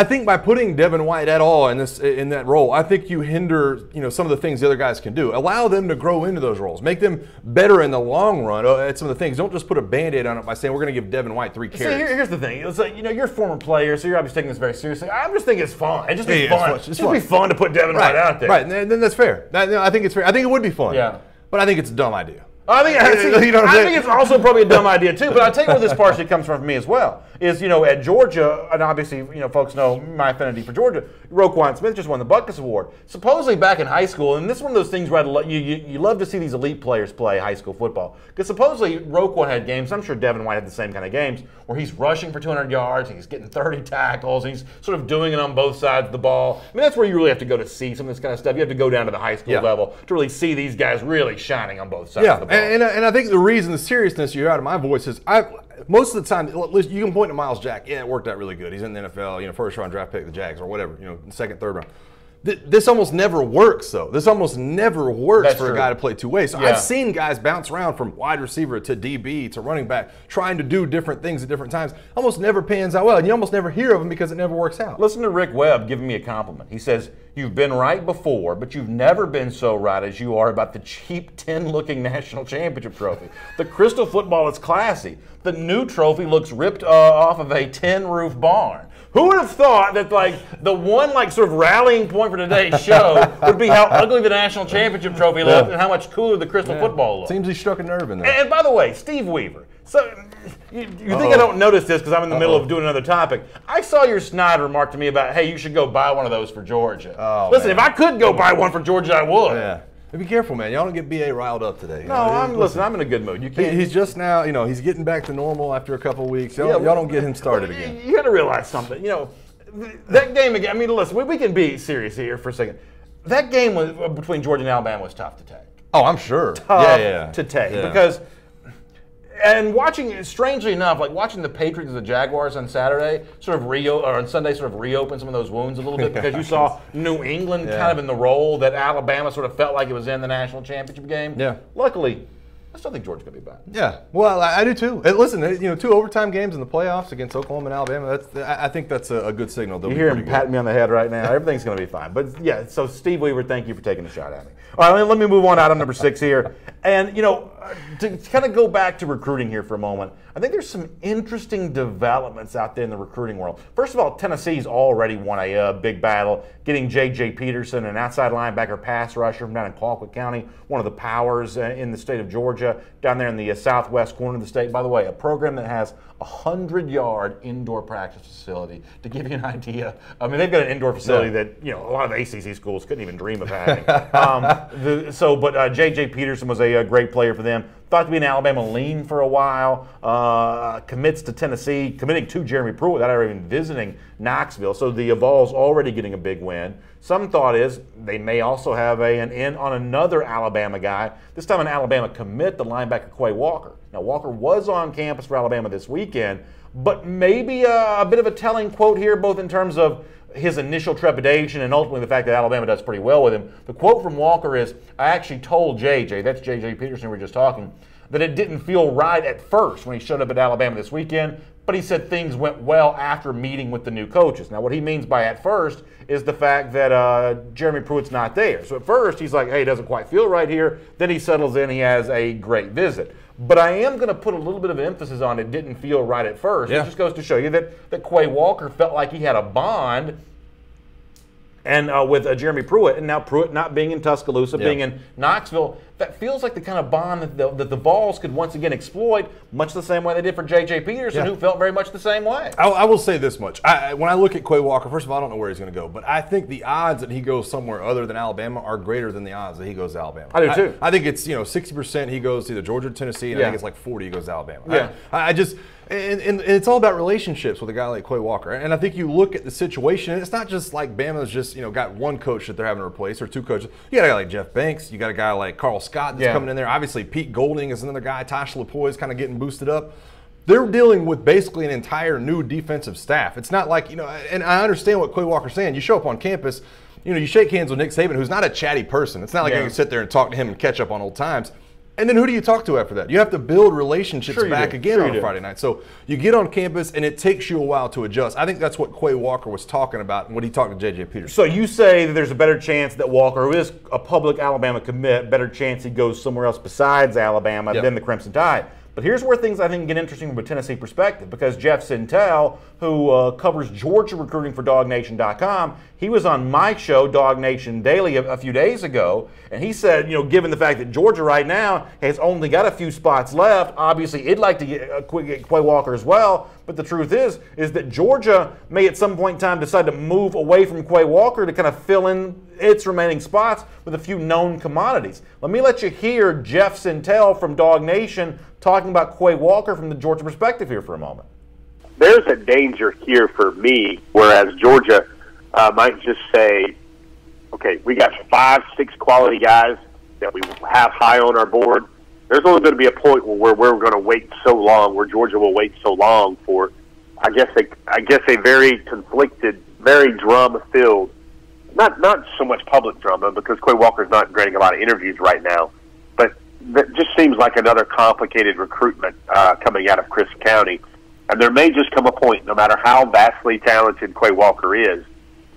think by putting Devin White at all in that role, I think you hinder some of the things the other guys can do. Allow them to grow into those roles. Make them better in the long run at some of the things. Don't just put a Band-Aid on it by saying we're going to give Devin White 3 carries. See, here's the thing. It's like, you're a former player, so you're obviously taking this very seriously. I'm just thinking it's fun. It just be fun. It's be fun to put Devin White out there. Right, and then that's fair. I think it's fair. I think it would be fun. Yeah. But I think it's a dumb idea. I think I think it's also probably a dumb idea too. But I'll tell you where this partially comes from for me as well. Is at Georgia, and obviously folks know my affinity for Georgia. Roquan Smith just won the Butkus Award. Supposedly back in high school, and this is one of those things where you love to see these elite players play high school football, because supposedly Roquan had games. I'm sure Devin White had the same kind of games where he's rushing for 200 yards, and he's getting 30 tackles, and he's sort of doing it on both sides of the ball. I mean, that's where you really have to go to see some of this kind of stuff. You have to go down to the high school level to really see these guys really shining on both sides of the ball. And I think the reason the seriousness you hear out of my voice is most of the time, you can point to Miles Jack. Yeah, it worked out really good. He's in the NFL, first round draft pick of the Jags or whatever, second, third round. This almost never works, though. This almost never works for a guy to play two ways. So I've seen guys bounce around from wide receiver to DB to running back, trying to do different things at different times. Almost never pans out well, and you almost never hear of them because it never works out. Listen to Rick Webb giving me a compliment. He says, "You've been right before, but you've never been so right as you are about the cheap tin-looking national championship trophy. The crystal football is classy. The new trophy looks ripped off of a tin-roof barn." Who would have thought that the one sort of rallying point for today's show would be how ugly the national championship trophy looked and how much cooler the crystal football looked? Seems he struck a nerve in there. And by the way, Steve Weaver. So you think I don't notice this because I'm in the middle of doing another topic. I saw your snide remark to me about, hey, you should go buy one of those for Georgia. Listen, if I could go buy one for Georgia, I would. Yeah. Be careful, man. Y'all don't get BA riled up today. No, I'm in a good mood. You can't. He's just now, he's getting back to normal after a couple of weeks. Y'all don't get him started again. You got to realize something. That game again. I mean, listen, we can be serious here for a second. That game between Georgia and Alabama was tough to take. Oh, I'm sure. Tough to take because. And strangely enough, watching the Patriots and the Jaguars on Saturday, on Sunday, sort of reopen some of those wounds a little bit because you saw New England kind of in the role that Alabama sort of felt like it was in the national championship game. Yeah. Luckily, I still think Georgia's going to be back. Yeah. Well, I do too. And listen, 2 overtime games in the playoffs against Oklahoma and Alabama. I think that's a good signal. You hear him patting me on the head right now. Everything's going to be fine. But yeah, so Steve Weaver, thank you for taking a shot at me. All right, let me move on to item number 6 here. And, to kind of go back to recruiting here for a moment, I think there's some interesting developments out there in the recruiting world. First of all, Tennessee's already won a big battle, getting J.J. Peterson, an outside linebacker pass rusher from down in Colquitt County, one of the powers in the state of Georgia, down there in the southwest corner of the state. By the way, a program that has a 100-yard indoor practice facility. To give you an idea, I mean, they've got an indoor facility that a lot of ACC schools couldn't even dream of having. But J.J. Peterson was a great player for them. Thought to be an Alabama lean for a while. Commits to Tennessee, committing to Jeremy Pruitt without ever even visiting Knoxville. So the Vols already getting a big win. Some thought is they may also have an in on another Alabama guy. This time an Alabama commit, the linebacker Quay Walker. Now Walker was on campus for Alabama this weekend, but maybe a bit of a telling quote here, both in terms of his initial trepidation and ultimately the fact that Alabama does pretty well with him. The quote from Walker is, "I actually told JJ," that's J.J. Peterson we were just talking, "that it didn't feel right at first when he showed up at Alabama this weekend, but he said things went well after meeting with the new coaches." Now, what he means by at first is the fact that Jeremy Pruitt's not there. So at first, he's like, hey, it doesn't quite feel right here. Then he settles in. He has a great visit. But I am going to put a little bit of emphasis on it didn't feel right at first. It just goes to show you that Quay Walker felt like he had a bond with Jeremy Pruitt, and now Pruitt not being in Tuscaloosa, being in Knoxville, that feels like the kind of bond that the Vols could once again exploit, much the same way they did for J.J. Peterson, who felt very much the same way. I will say this much. When I look at Quay Walker, first of all, I don't know where he's going to go, but I think the odds that he goes somewhere other than Alabama are greater than the odds that he goes to Alabama. I do too. I think it's 60% he goes to either Georgia or Tennessee, and I think it's like 40 he goes to Alabama. Yeah. And it's all about relationships with a guy like Quay Walker. And I think you look at the situation, and it's not just like Bama's just got one coach that they're having to replace or two coaches. You got a guy like Jeff Banks. You got a guy like Carl Scott that's coming in there. Obviously, Pete Golding is another guy. Tosh Lapoy is kind of getting boosted up. They're dealing with basically an entire new defensive staff. It's not like, and I understand what Quay Walker's saying. You show up on campus, you shake hands with Nick Saban, who's not a chatty person. It's not like you can sit there and talk to him and catch up on old times. And then who do you talk to after that? You have to build relationships back again on a Friday night. So you get on campus, and it takes you a while to adjust. I think that's what Quay Walker was talking about when he talked to J.J. Peterson. So you say that there's a better chance that Walker, who is a public Alabama commit, better chance he goes somewhere else besides Alabama than the Crimson Tide. But here's where things I think get interesting from a Tennessee perspective, because Jeff Sintel, who covers Georgia recruiting for DogNation.com, he was on my show, Dog Nation Daily, a few days ago, and he said, given the fact that Georgia right now has only got a few spots left, obviously it'd like to get Quay Walker as well, but the truth is that Georgia may at some point in time decide to move away from Quay Walker to kind of fill in its remaining spots with a few known commodities. Let me let you hear Jeff Sintel from Dog Nation talking about Quay Walker from the Georgia perspective here for a moment. There's a danger here for me, whereas Georgia might just say, okay, we got 5, 6 quality guys that we have high on our board. There's only going to be a point where we're going to wait so long, where Georgia will wait so long for, I guess a very conflicted, very drama-filled, not so much public drama, because Quay Walker's not getting a lot of interviews right now, but that just seems like another complicated recruitment coming out of Crisp County. And there may just come a point, no matter how vastly talented Quay Walker is,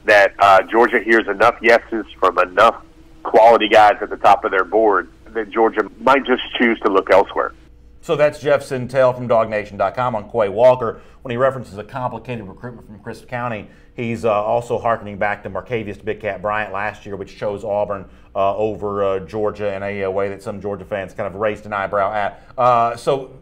that Georgia hears enough yeses from enough quality guys at the top of their board that Georgia might just choose to look elsewhere. So that's Jeff Sintel from DogNation.com on Quay Walker. When he references a complicated recruitment from Crisp County, he's also hearkening back to Marcavius Big Cat Bryant last year, which chose Auburn over Georgia in a way that some Georgia fans kind of raised an eyebrow at. So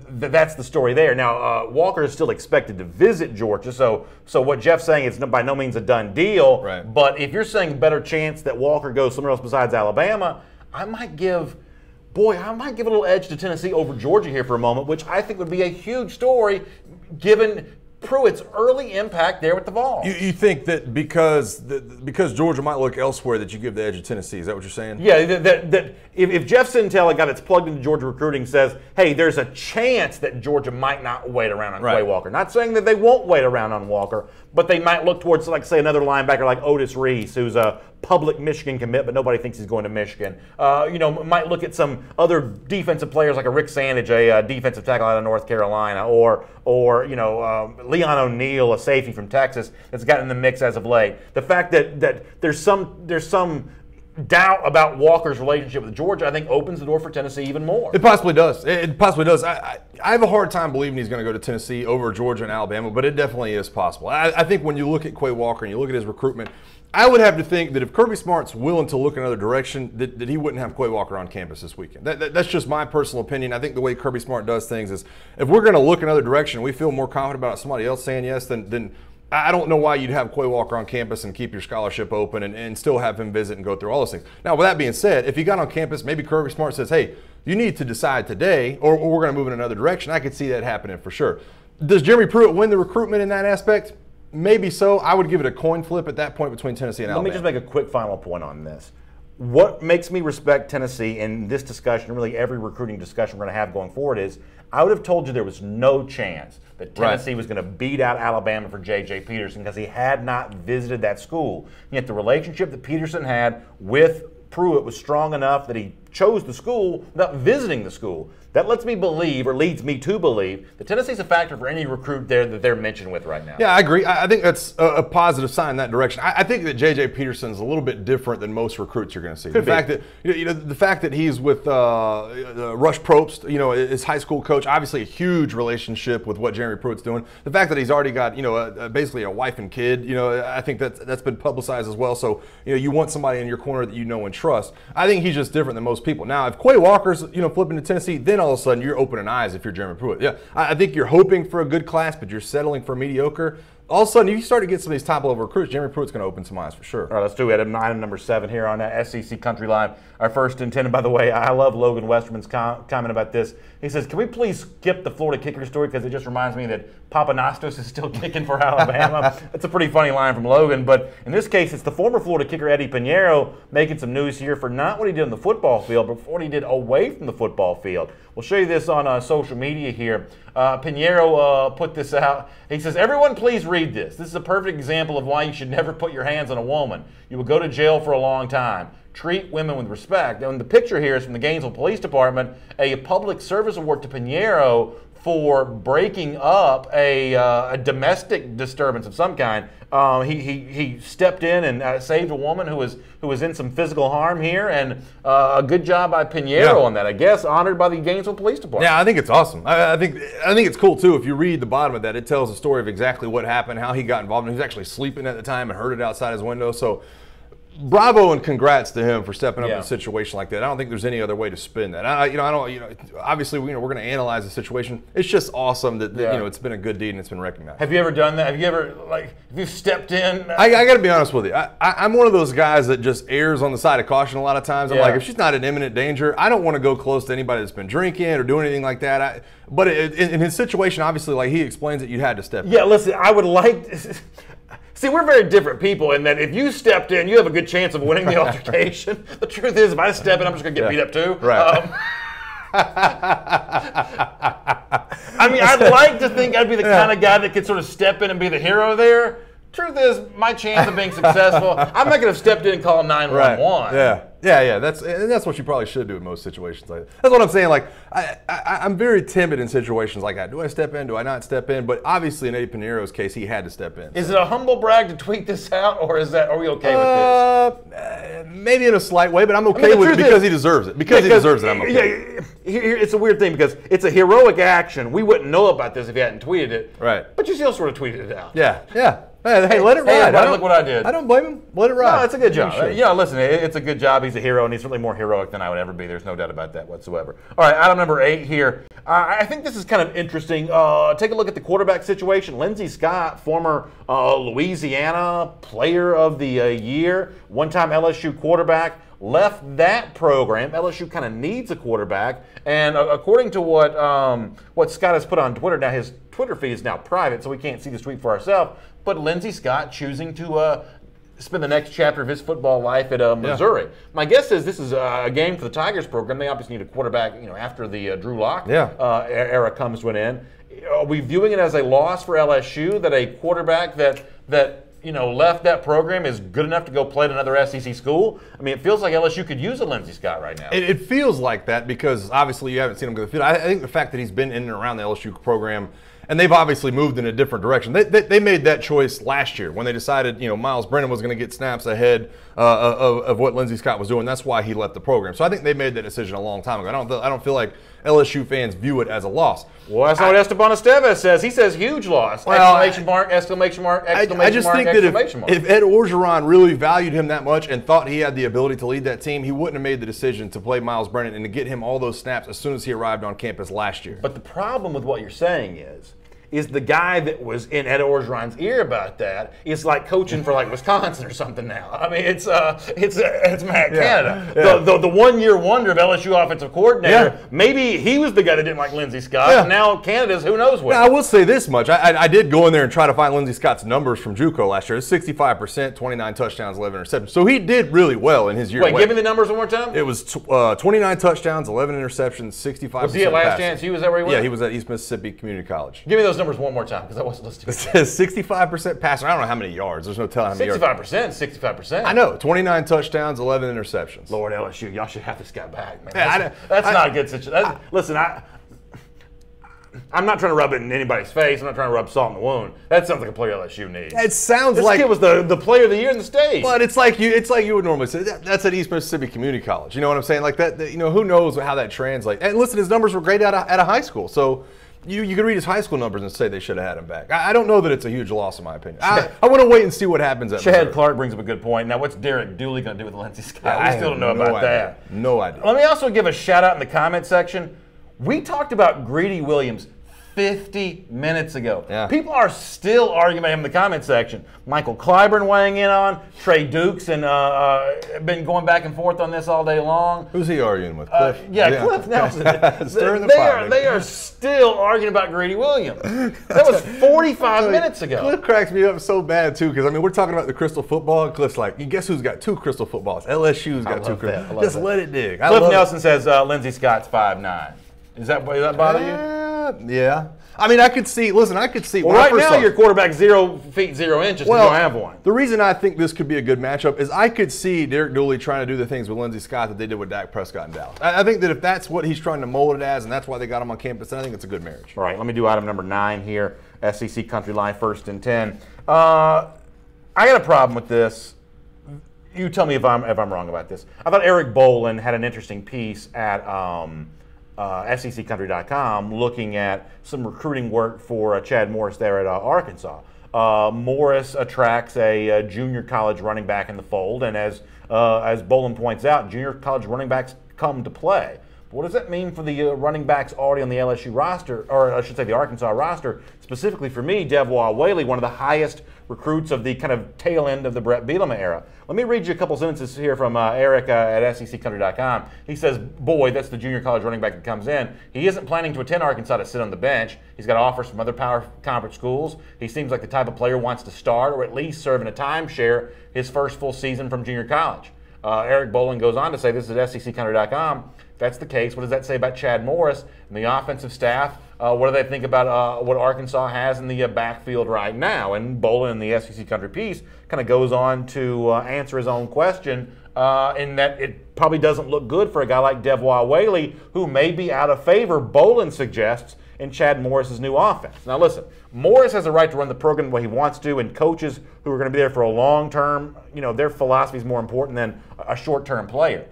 that's the story there. Now, Walker is still expected to visit Georgia, so what Jeff's saying is by no means a done deal. Right. But if you're saying a better chance that Walker goes somewhere else besides Alabama, I might give a little edge to Tennessee over Georgia here for a moment, which I think would be a huge story given Pruitt's early impact there with the Vols. You think that because Georgia might look elsewhere that you give the edge to Tennessee? Is that what you're saying? Yeah, that if Jeff Sintel, a guy that's plugged into Georgia recruiting, says, hey, there's a chance that Georgia might not wait around on Quay Walker. Not saying that they won't wait around on Walker, but they might look towards, like, say, another linebacker like Otis Reese, who's a public Michigan commit, but nobody thinks he's going to Michigan. Might look at some other defensive players like a Rick Sandage, a defensive tackle out of North Carolina, or Leon O'Neal, a safety from Texas, that's gotten in the mix as of late. The fact that there's some doubt about Walker's relationship with Georgia, I think, opens the door for Tennessee even more. It possibly does. It possibly does. I have a hard time believing he's going to go to Tennessee over Georgia and Alabama, but it definitely is possible. I think when you look at Quay Walker and you look at his recruitment, I would have to think that if Kirby Smart's willing to look another direction, that he wouldn't have Quay Walker on campus this weekend. That's just my personal opinion. I think the way Kirby Smart does things is, if we're going to look another direction, we feel more confident about somebody else saying yes, then I don't know why you'd have Quay Walker on campus and keep your scholarship open and still have him visit and go through all those things. Now, with that being said, if he got on campus, maybe Kirby Smart says, hey, you need to decide today or we're going to move in another direction. I could see that happening for sure. Does Jeremy Pruitt win the recruitment in that aspect? Maybe so. I would give it a coin flip at that point between Tennessee and Alabama. Let me just make a quick final point on this. What makes me respect Tennessee in this discussion, really every recruiting discussion we're going to have going forward, is I would have told you there was no chance that Tennessee was going to beat out Alabama for J.J. Peterson because he had not visited that school. Yet the relationship that Peterson had with Pruitt was strong enough that he chose the school without visiting the school. That lets me believe, or leads me to believe, that Tennessee's a factor for any recruit there that they're mentioned with right now. Yeah, I agree. I think that's a positive sign in that direction. I think that J.J. Peterson's a little bit different than most recruits you're going to see. The fact that he's with Rush Probst, his high school coach, obviously a huge relationship with what Jeremy Pruitt's doing. The fact that he's already got basically a wife and kid, I think that's been publicized as well. So you want somebody in your corner that you know and trust. I think he's just different than most people. Now, if Quay Walker's flipping to Tennessee, then all of a sudden you're opening eyes if you're Jeremy Pruitt. Yeah, I think you're hoping for a good class, but you're settling for mediocre. All of a sudden, if you start to get some of these top-level recruits, Jeremy Pruitt's going to open some eyes for sure. All right, let's do it. Item number 7 here on SEC Country Live. Our first and 10. And by the way, I love Logan Westerman's comment about this. He says, can we please skip the Florida kicker story because it just reminds me that Papanastos is still kicking for Alabama. That's a pretty funny line from Logan. But in this case, it's the former Florida kicker Eddie Pinheiro making some news here for not what he did on the football field, but for what he did away from the football field. We'll show you this on social media here. Pinheiro put this out. He says, everyone please read this. This is a perfect example of why you should never put your hands on a woman. You will go to jail for a long time. Treat women with respect. And the picture here is from the Gainesville Police Department, a public service award to Pinheiro for breaking up a domestic disturbance of some kind. He stepped in and saved a woman who was in some physical harm here, and a good job by Pinheiro on that. I guess honored by the Gainesville Police Department. Yeah, I think it's awesome. I think it's cool too. If you read the bottom of that, it tells the story of exactly what happened, how he got involved. And he was actually sleeping at the time and heard it outside his window. So bravo and congrats to him for stepping up in a situation like that. I don't think there's any other way to spin that. Obviously, we're going to analyze the situation. It's just awesome that it's been a good deed and it's been recognized. Have you ever done that? Have you ever have you stepped in? I got to be honest with you. I'm one of those guys that just errs on the side of caution a lot of times. I'm like, if she's not in imminent danger, I don't want to go close to anybody that's been drinking or doing anything like that. But in his situation, obviously, like he explains it, you'd had to step in. Yeah, listen, I would like. See, we're very different people in that if you stepped in, you have a good chance of winning the altercation. The truth is, if I step in, I'm just going to get beat up too. Right. I mean, I'd like to think I'd be the kind of guy that could sort of step in and be the hero there. Truth is, my chance of being successful, I'm not going to have stepped in and called 911. Right. Yeah. That's what you probably should do in most situations like that. That's what I'm saying. Like, I'm very timid in situations like that. Do I step in? Do I not step in? But obviously, in Eddie Pinheiro's case, he had to step in. Is it a humble brag to tweet this out, or are we okay with this? Maybe in a slight way, but I'm okay with it because he deserves it. Because he deserves it, I'm okay. It's a weird thing because it's a heroic action. We wouldn't know about this if you hadn't tweeted it. Right. But you still sort of tweeted it out. Yeah. Hey, let it ride. Look what I did. I don't blame him. Let it ride. No, it's a good job. Listen, it's a good job. He's a hero, and he's certainly more heroic than I would ever be. There's no doubt about that whatsoever. All right, item number 8 here. I think this is kind of interesting. Take a look at the quarterback situation. Lindsey Scott, former Louisiana Player of the Year, one-time LSU quarterback, left that program. LSU kind of needs a quarterback, and according to what Scott has put on Twitter, now his Twitter feed is now private, so we can't see this tweet for ourselves. But Lindsey Scott choosing to spend the next chapter of his football life at Missouri. Yeah. My guess is this is a game for the Tigers program. They obviously need a quarterback, after the Drew Lock era comes to an end. Are we viewing it as a loss for LSU that a quarterback that left that program is good enough to go play at another SEC school? I mean, it feels like LSU could use a Lindsey Scott right now. It feels like that because obviously you haven't seen him go to the field. I think the fact that he's been in and around the LSU program, and they've obviously moved in a different direction. They made that choice last year when they decided, Miles Brennan was going to get snaps ahead of what Lindsey Scott was doing. That's why he left the program. So I think they made that decision a long time ago. I don't feel like LSU fans view it as a loss. Well, that's not what Esteban Estevez says. He says huge loss. Well, exclamation mark, exclamation mark, exclamation mark, I just think that if Ed Orgeron really valued him that much and thought he had the ability to lead that team, he wouldn't have made the decision to play Miles Brennan and to get him all those snaps as soon as he arrived on campus last year. But the problem with what you're saying is the guy that was in Ed Orgeron's ear about that is like coaching for like Wisconsin or something now. I mean, it's Matt Canada, the 1-year wonder of LSU offensive coordinator. Yeah. Maybe he was the guy that didn't like Lindsey Scott. Yeah. And now Canada's who knows what. Now, I will say this much: I did go in there and try to find Lindsey Scott's numbers from JUCO last year. It's 65%, 29 touchdowns, 11 interceptions. So he did really well in his year. Wait, give me the numbers one more time. It was 29 touchdowns, 11 interceptions, 65%. Was he at Last Chance? He was that where he went? Yeah, he was at East Mississippi Community College. Give me those numbers one more time because I wasn't listening. It says 65% passer. I don't know how many yards. There's no telling how many 65%. I know. 29 touchdowns, 11 interceptions. Lord LSU, y'all should have this guy back, man. That's not a good situation. Listen, I'm not trying to rub it in anybody's face. I'm not trying to rub salt in the wound. That sounds like a player LSU needs. It sounds this like kid was the player of the year in the state. But it's like you would normally say. That's at East Mississippi Community College. You know what I'm saying? Like that. Who knows how that translates? And listen, his numbers were great at a high school. So you could read his high school numbers and say they should have had him back. I don't know that it's a huge loss in my opinion. I want to wait and see what happens at Chad Clark brings up a good point. Now, what's Derek Dooley going to do with Lindsey Scott? We still don't know about that. No idea. Let me also give a shout out in the comment section. We talked about Greedy Williams 50 minutes ago. Yeah. People are still arguing about him in the comment section. Michael Clyburn weighing in on, Trey Dukes, and been going back and forth on this all day long. Who's he arguing with? Cliff? Cliff Nelson. Stirring the pot. They are still arguing about Greedy Williams. That was 45 minutes ago. Cliff cracks me up so bad, too, because, we're talking about the crystal football, and Cliff's like, you guess who's got 2 crystal footballs? LSU's got 2 crystal. Just let it dig. Cliff Nelson says Lindsey Scott's 5'9". Does that bother you? Yeah. I mean, I could see. Listen, I could see. Well, right now your quarterback 0 feet 0 inches. Well, you don't have one. The reason I think this could be a good matchup is I could see Derek Dooley trying to do the things with Lindsey Scott that they did with Dak Prescott in Dallas. I think that if that's what he's trying to mold it as, and that's why they got him on campus, then I think it's a good marriage. All right, let me do item number 9 here. SEC Country Line, 1st and 10. I got a problem with this. You tell me if I'm wrong about this. I thought Eric Bolin had an interesting piece at SECCountry.com looking at some recruiting work for Chad Morris there at Arkansas. Morris attracts a junior college running back in the fold, and as Bolin points out, junior college running backs come to play. But what does that mean for the running backs already on the LSU roster, or I should say the Arkansas roster? Specifically for me, Devwah Whaley, one of the highest recruits of the kind of tail end of the Brett Bielema era. Let me read you a couple sentences here from Eric at SECCountry.com. He says, boy, that's the junior college running back that comes in. He isn't planning to attend Arkansas to sit on the bench. He's got offers from other power conference schools. He seems like the type of player who wants to start or at least serve in a timeshare his first full season from junior college. Eric Bolin goes on to say, this is at SECCountry.com. If that's the case, what does that say about Chad Morris and the offensive staff? What do they think about what Arkansas has in the backfield right now? And Bolin in the SEC Country piece kind of goes on to answer his own question in that it probably doesn't look good for a guy like Devwah Whaley, who may be out of favor, Bolin suggests, in Chad Morris's new offense. Now listen, Morris has a right to run the program the way he wants to, and coaches who are going to be there for a long term, their philosophy is more important than a short-term player.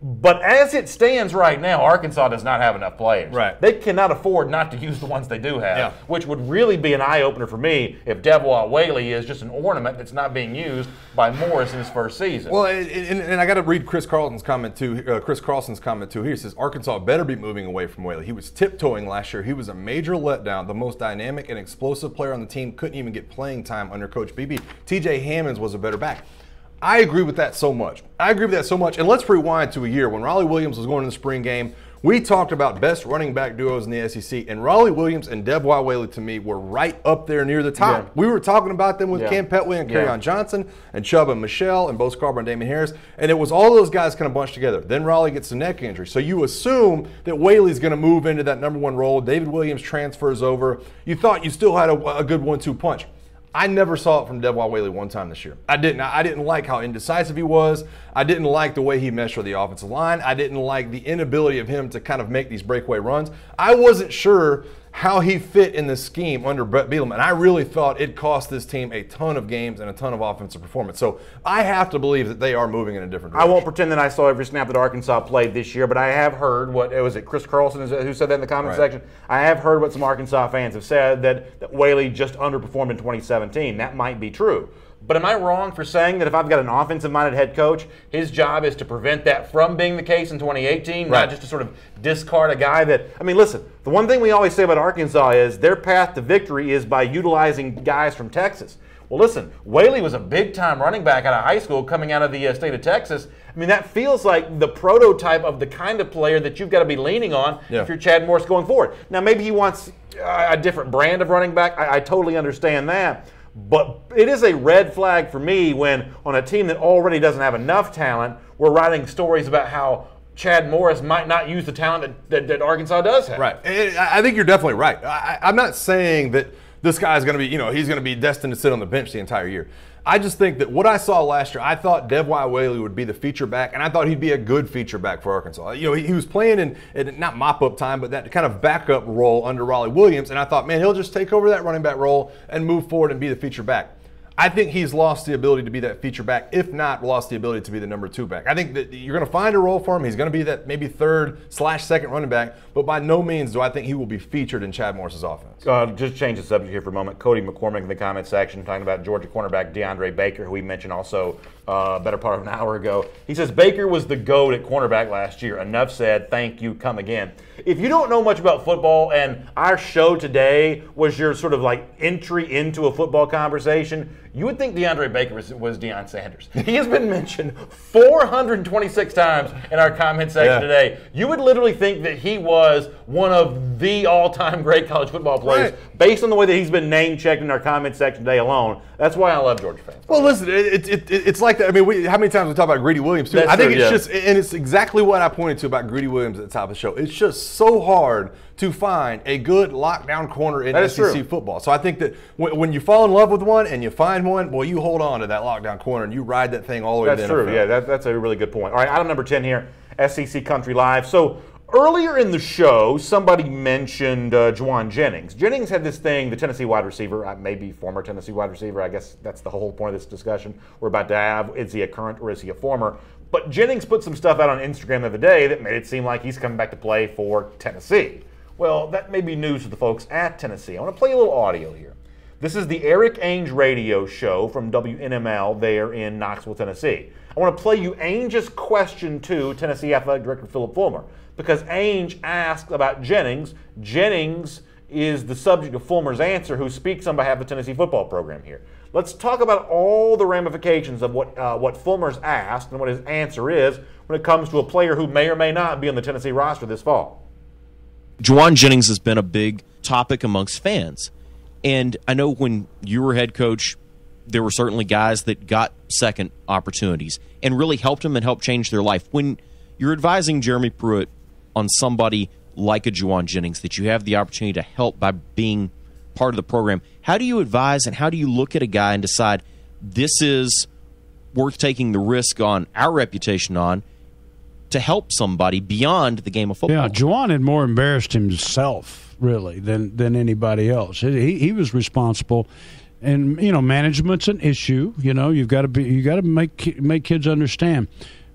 But as it stands right now, Arkansas does not have enough players. Right. They cannot afford not to use the ones they do have, which would really be an eye-opener for me if Devwah Whaley is just an ornament that's not being used by Morris in his first season. Well, and I got to read Chris Carlson's comment too. He says Arkansas better be moving away from Whaley. He was tiptoeing last year. He was a major letdown. The most dynamic and explosive player on the team couldn't even get playing time under Coach BB. TJ Hammonds was a better back. I agree with that so much. And let's rewind to a year when Raleigh Williams was going to the spring game. We talked about best running back duos in the SEC, and Raleigh Williams and Devwah Whaley, to me, were right up there near the top. Yeah. We were talking about them with Cam Petway and Kerryon Johnson and Chubb and Michelle and Bo Scarborough and Damien Harris, and it was all those guys kind of bunched together. Then Raleigh gets a neck injury. So you assume that Whaley's going to move into that number 1 role. David Williams transfers over. You thought you still had a good 1-2 punch. I never saw it from Devwah Whaley one time this year. I didn't like how indecisive he was. I didn't like the way he meshed with the offensive line. I didn't like the inability of him to kind of make these breakaway runs. I wasn't sure how he fit in the scheme under Brett Bielema, and I really thought it cost this team a ton of games and a ton of offensive performance. So I have to believe that they are moving in a different direction. I won't pretend that I saw every snap that Arkansas played this year, but I have heard Chris Carlson who said that in the comment section? I have heard what some Arkansas fans have said, that Whaley just underperformed in 2017. That might be true. But am I wrong for saying that if I've got an offensive-minded head coach, his job is to prevent that from being the case in 2018, not just to sort of discard a guy that – I mean, listen, the one thing we always say about Arkansas is their path to victory is by utilizing guys from Texas. Well, listen, Whaley was a big-time running back out of high school coming out of the state of Texas. I mean, that feels like the prototype of the kind of player that you've got to be leaning on if you're Chad Morris going forward. Now, maybe he wants a different brand of running back. I totally understand that. But it is a red flag for me when on a team that already doesn't have enough talent, we're writing stories about how Chad Morris might not use the talent that Arkansas does have. Right. I think you're definitely right. I'm not saying that this guy is going to be, he's going to be destined to sit on the bench the entire year. I just think that what I saw last year, I thought Devwah Whaley would be the feature back, and I thought he'd be a good feature back for Arkansas. He was playing in not mop-up time, but that kind of backup role under Raleigh Williams, and I thought, man, he'll just take over that running back role and move forward and be the feature back. I think he's lost the ability to be that feature back, if not lost the ability to be the number 2 back. I think that you're going to find a role for him. He's going to be that maybe 3rd/2nd running back, but by no means do I think he will be featured in Chad Morris's offense. Just change the subject here for a moment. Cody McCormick in the comment section talking about Georgia cornerback DeAndre Baker, who we mentioned also better part of an hour ago. He says Baker was the GOAT at cornerback last year. Enough said. Thank you. Come again. If you don't know much about football and our show today was your sort of like entry into a football conversation, you would think DeAndre Baker was Deion Sanders. He has been mentioned 426 times in our comment section today. You would literally think that he was one of the all-time great college football players based on the way that he's been name-checked in our comment section today alone. That's why I love Georgia fans. Well, listen, it's like that. I mean, how many times we talk about Greedy Williams, too? I think it's just, and it's exactly what I pointed to about Greedy Williams at the top of the show. It's just so hard to find a good lockdown corner in SEC football. So I think that when you fall in love with one and you find one, boy, you hold on to that lockdown corner and you ride that thing all the way to the NFL. That's true. Yeah, that's a really good point. All right, item number 10 here, SEC Country Live. So earlier in the show, somebody mentioned Jauan Jennings. Jennings had this thing, the Tennessee wide receiver, maybe former Tennessee wide receiver. I guess that's the whole point of this discussion we're about to have. Is he a current or is he a former? But Jennings put some stuff out on Instagram the other day that made it seem like he's coming back to play for Tennessee. Well, that may be news to the folks at Tennessee. I want to play a little audio here. This is the Eric Ainge radio show from WNML there in Knoxville, Tennessee. I want to play you Ainge's question to Tennessee Athletic Director Philip Fulmer, because Ainge asked about Jennings. Jennings is the subject of Fulmer's answer, who speaks on behalf of the Tennessee football program here. Let's talk about all the ramifications of what Fulmer's asked and what his answer is when it comes to a player who may or may not be on the Tennessee roster this fall. Jauan Jennings has been a big topic amongst fans. And I know when you were head coach, there were certainly guys that got second opportunities and really helped them and helped change their life. When you're advising Jeremy Pruitt on somebody like a Jauan Jennings that you have the opportunity to help by being part of the program, how do you advise and how do you look at a guy and decide this is worth taking the risk on our reputation on to help somebody beyond the game of football? Yeah, Jauan had more embarrassed himself, really, than anybody else. He was responsible. And, management's an issue. You've got to make kids understand.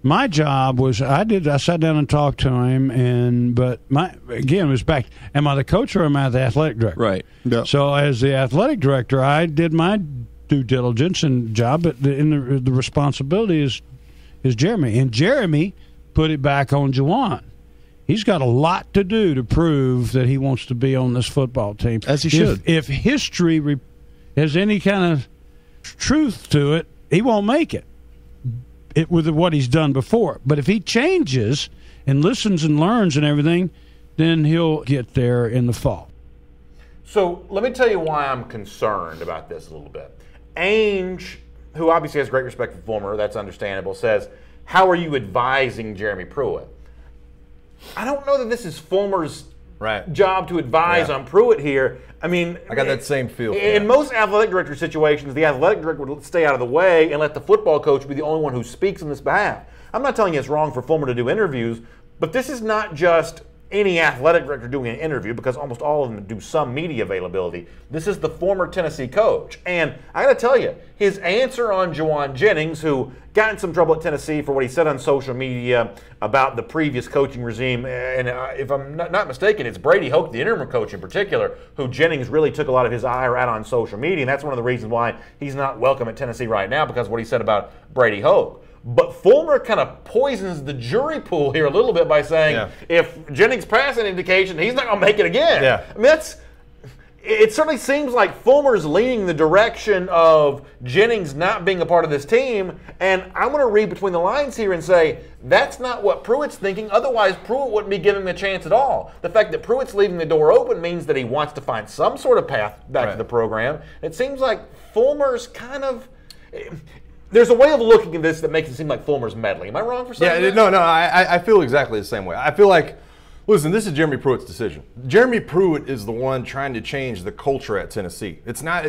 My job was I sat down and talked to him, it was back. Am I the coach or am I the athletic director? Right. Yeah. So as the athletic director, I did my due diligence and job, but the responsibility is Jeremy, and Jeremy put it back on Jauan. He's got a lot to do to prove that he wants to be on this football team, as he should. If history has any kind of truth to it, he won't make it with what he's done before. But if he changes and listens and learns and everything, then he'll get there in the fall. So let me tell you why I'm concerned about this a little bit. Ainge, who obviously has great respect for Fulmer, that's understandable, says, how are you advising Jeremy Pruitt? I don't know that this is Fulmer's job to advise on Pruitt here. I mean, I got that same feel. In most athletic director situations, the athletic director would stay out of the way and let the football coach be the only one who speaks on this behalf. I'm not telling you it's wrong for Fulmer to do interviews, but this is not just any athletic director doing an interview, because almost all of them do some media availability. This is the former Tennessee coach. And I got to tell you, his answer on Jauan Jennings, who got in some trouble at Tennessee for what he said on social media about the previous coaching regime, and if I'm not mistaken, it's Brady Hoke, the interim coach in particular, who Jennings really took a lot of his ire out on social media, and that's one of the reasons why he's not welcome at Tennessee right now, because of what he said about Brady Hoke. But Fulmer kind of poisons the jury pool here a little bit by saying if Jennings passes an indication, he's not going to make it again. Yeah. I mean, it certainly seems like Fulmer's leaning the direction of Jennings not being a part of this team, and I'm going to read between the lines here and say that's not what Pruitt's thinking. Otherwise, Pruitt wouldn't be giving him a chance at all. The fact that Pruitt's leaving the door open means that he wants to find some sort of path back to the program. It seems like Fulmer's kind of... There's a way of looking at this that makes it seem like Fulmer's meddling. Am I wrong for saying that? No, I feel exactly the same way. I feel like, listen, this is Jeremy Pruitt's decision. Jeremy Pruitt is the one trying to change the culture at Tennessee. It's not,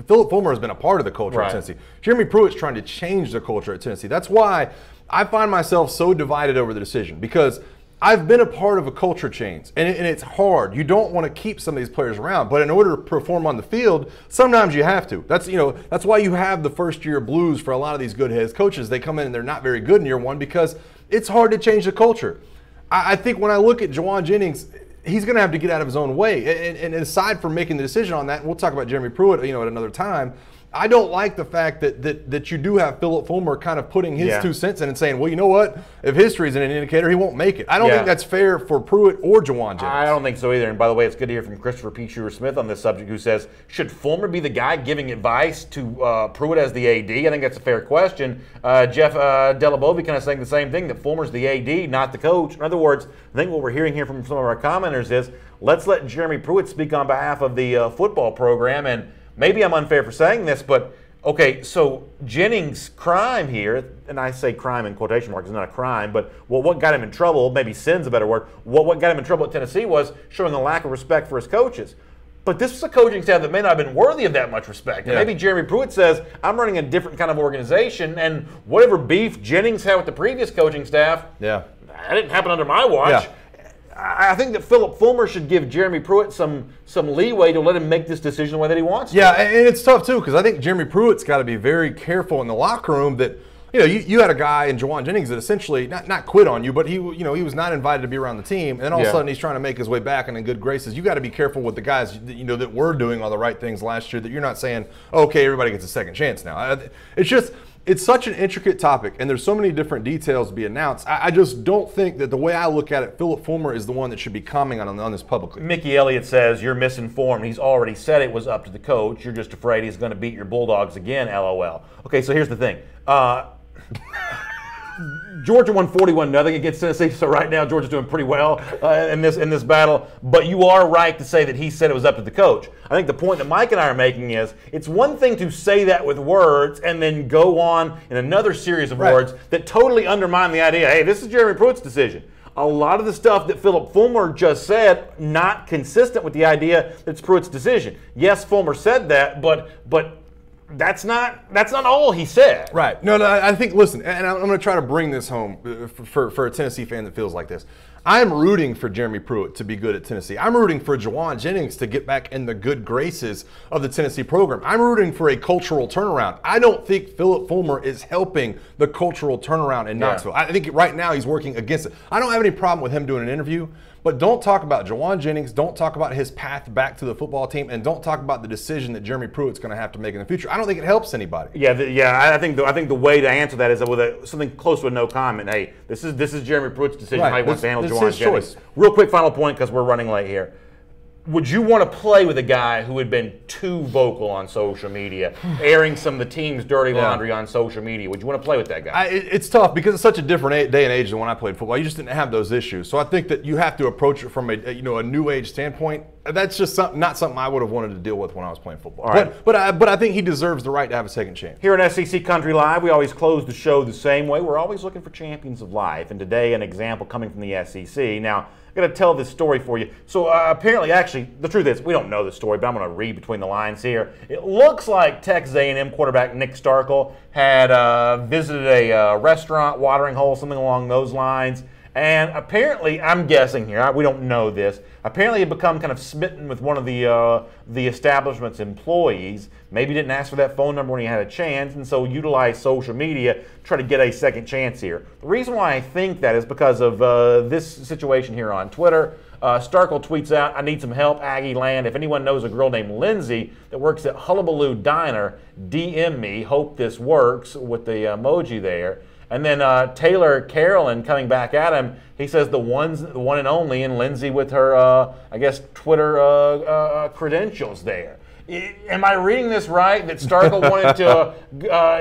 Philip Fulmer has been a part of the culture at Tennessee. Jeremy Pruitt's trying to change the culture at Tennessee. That's why I find myself so divided over the decision, because I've been a part of a culture change, and it's hard. You don't want to keep some of these players around, but in order to perform on the field, sometimes you have to. That's why you have the first year blues for a lot of these good head coaches. They come in and they're not very good in year one because it's hard to change the culture. I think when I look at Jauan Jennings, he's going to have to get out of his own way. And aside from making the decision on that, and we'll talk about Jeremy Pruitt, at another time. I don't like the fact that you do have Philip Fulmer kind of putting his 2 cents in and saying, well, you know what? If history is an indicator, he won't make it. I don't think that's fair for Pruitt or Jauan Jennings. I don't think so either. And by the way, it's good to hear from Christopher P. Smith on this subject, who says, should Fulmer be the guy giving advice to Pruitt as the AD? I think that's a fair question. Jeff Delabovi kind of saying the same thing, that Fulmer's the AD, not the coach. In other words, I think what we're hearing here from some of our commenters is, let's let Jeremy Pruitt speak on behalf of the football program. And maybe I'm unfair for saying this, but okay, so Jennings' crime here, and I say crime in quotation marks, it's not a crime, but what got him in trouble, maybe sin's a better word, what got him in trouble at Tennessee was showing a lack of respect for his coaches. But this was a coaching staff that may not have been worthy of that much respect. Yeah. Maybe Jeremy Pruitt says, I'm running a different kind of organization, and whatever beef Jennings had with the previous coaching staff, that didn't happen under my watch. Yeah. I think that Philip Fulmer should give Jeremy Pruitt some leeway to let him make this decision the way that he wants to. Yeah, and it's tough too, because I think Jeremy Pruitt's got to be very careful in the locker room that, you had a guy in Jauan Jennings that essentially not quit on you, but he was not invited to be around the team, and then all of a sudden he's trying to make his way back and in good graces. You got to be careful with the guys that were doing all the right things last year, that you're not saying, okay, everybody gets a second chance now. It's such an intricate topic, and there's so many different details to be announced. I just don't think that the way I look at it, Philip Fulmer is the one that should be commenting on this publicly. Mickey Elliott says, you're misinformed. He's already said it was up to the coach. You're just afraid he's going to beat your Bulldogs again, LOL. Okay, so here's the thing. Georgia won 41-0 against Tennessee, so right now Georgia's doing pretty well in this battle. But you are right to say that he said it was up to the coach. I think the point that Mike and I are making is, it's one thing to say that with words and then go on in another series of words that totally undermine the idea, hey, this is Jeremy Pruitt's decision. A lot of the stuff that Philip Fulmer just said, not consistent with the idea that it's Pruitt's decision. Yes, Fulmer said that, but that's not all he said. Right. No, I think, listen, and I'm going to try to bring this home for a Tennessee fan that feels like this. I'm rooting for Jeremy Pruitt to be good at Tennessee. I'm rooting for Jauan Jennings to get back in the good graces of the Tennessee program. I'm rooting for a cultural turnaround. I don't think Philip Fulmer is helping the cultural turnaround in Knoxville. I think right now he's working against it. I don't have any problem with him doing an interview, but don't talk about Jauan Jennings, don't talk about his path back to the football team, and don't talk about the decision that Jeremy Pruitt's going to have to make in the future. I don't think it helps anybody. I think the way to answer that is with something close to a no comment. Hey, this is Jeremy Pruitt's decision, how he wants to handle Jauan Jennings. Real quick final point, because we're running late here. Would you want to play with a guy who had been too vocal on social media, airing some of the team's dirty laundry on social media? Would you want to play with that guy? It's tough because it's such a different day and age than when I played football. You just didn't have those issues. So I think that you have to approach it from a new age standpoint. That's just not something I would have wanted to deal with when I was playing football. All right. But I think he deserves the right to have a second chance. Here at SEC Country Live, we always close the show the same way. We're always looking for champions of life. And today, an example coming from the SEC. Now, I'm going to tell this story for you. So apparently, actually, the truth is, we don't know the story, but I'm going to read between the lines here. It looks like Texas A&M quarterback Nick Starkel had visited a restaurant, watering hole, something along those lines. And apparently, I'm guessing here, we don't know this, apparently he had become kind of smitten with one of the establishment's employees. Maybe didn't ask for that phone number when he had a chance, and so utilized social media to try to get a second chance here. The reason why I think that is because of this situation here on Twitter. Starkel tweets out, I need some help, Aggie Land. If anyone knows a girl named Lindsay that works at Hullabaloo Diner, DM me. Hope this works, with the emoji there. And then Taylor Carolyn coming back at him, he says the one and only, and Lindsay with her, I guess, Twitter credentials there. Am I reading this right, that Starkel wanted to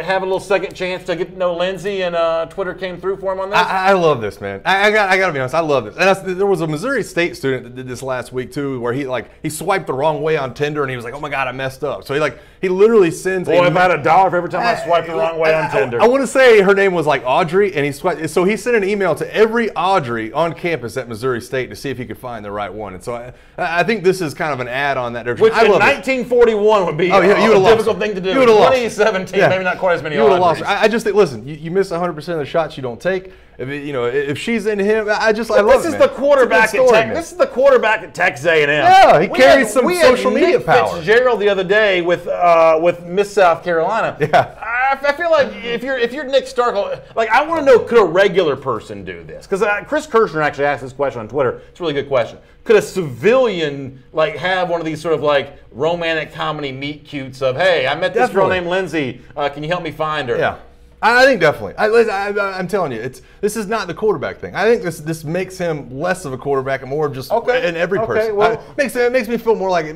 have a little second chance to get to know Lindsay, and Twitter came through for him on this? I love this, man. I got to be honest, I love this. And there was a Missouri State student that did this last week, too, where he swiped the wrong way on Tinder, and he was like, oh, my God, I messed up. So he literally sends I've had $1 for every time I swipe the wrong way on Tinder. I want to say her name was like Audrey, and he sent an email to every Audrey on campus at Missouri State to see if he could find the right one. And so I think this is kind of an ad on that direction. Which in 1941 would be a difficult thing to do. 2017, maybe not quite as many You would have lost. I just think, listen, you miss 100% of the shots you don't take. If she's into him, I love it. This is the quarterback at Texas A&M. Yeah, he carries some social media power. Fitzgerald the other day with Miss South Carolina. Yeah. I feel feel like if you're Nick Starkel, like I want to know, could a regular person do this? Because Chris Kirshner actually asked this question on Twitter. It's a really good question. Could a civilian like have one of these sort of like romantic comedy meet cutes of, hey, I met this girl named Lindsay. Can you help me find her? Yeah. I think definitely. I'm telling you, this is not the quarterback thing. I think this makes him less of a quarterback and more of just in every person. Well, it makes me feel more like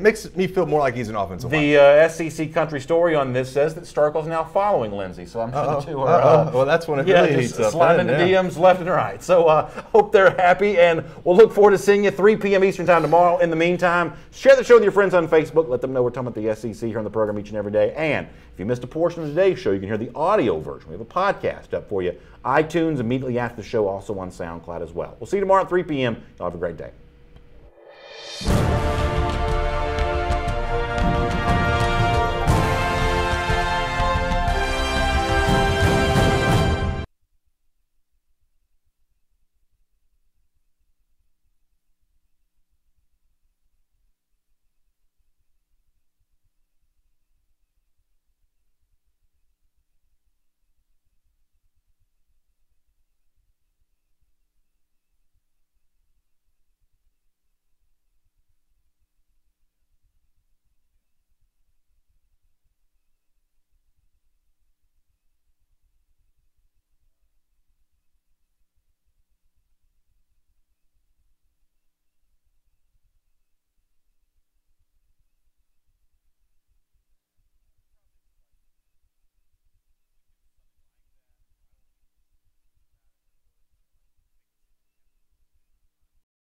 he's an offensive lineman. The SEC Country Story on this says that Starkel's now following Lindsay, so I'm sure the two are. Well, that's when it really heats up. Sliding into DMs left and right. So hope they're happy, and we'll look forward to seeing you 3 p.m. Eastern time tomorrow. In the meantime, share the show with your friends on Facebook. Let them know we're talking about the SEC here on the program each and every day. And if you missed a portion of today's show, you can hear the audio version. We have a podcast up for you. iTunes immediately after the show, also on SoundCloud as well. We'll see you tomorrow at 3 p.m. Y'all have a great day.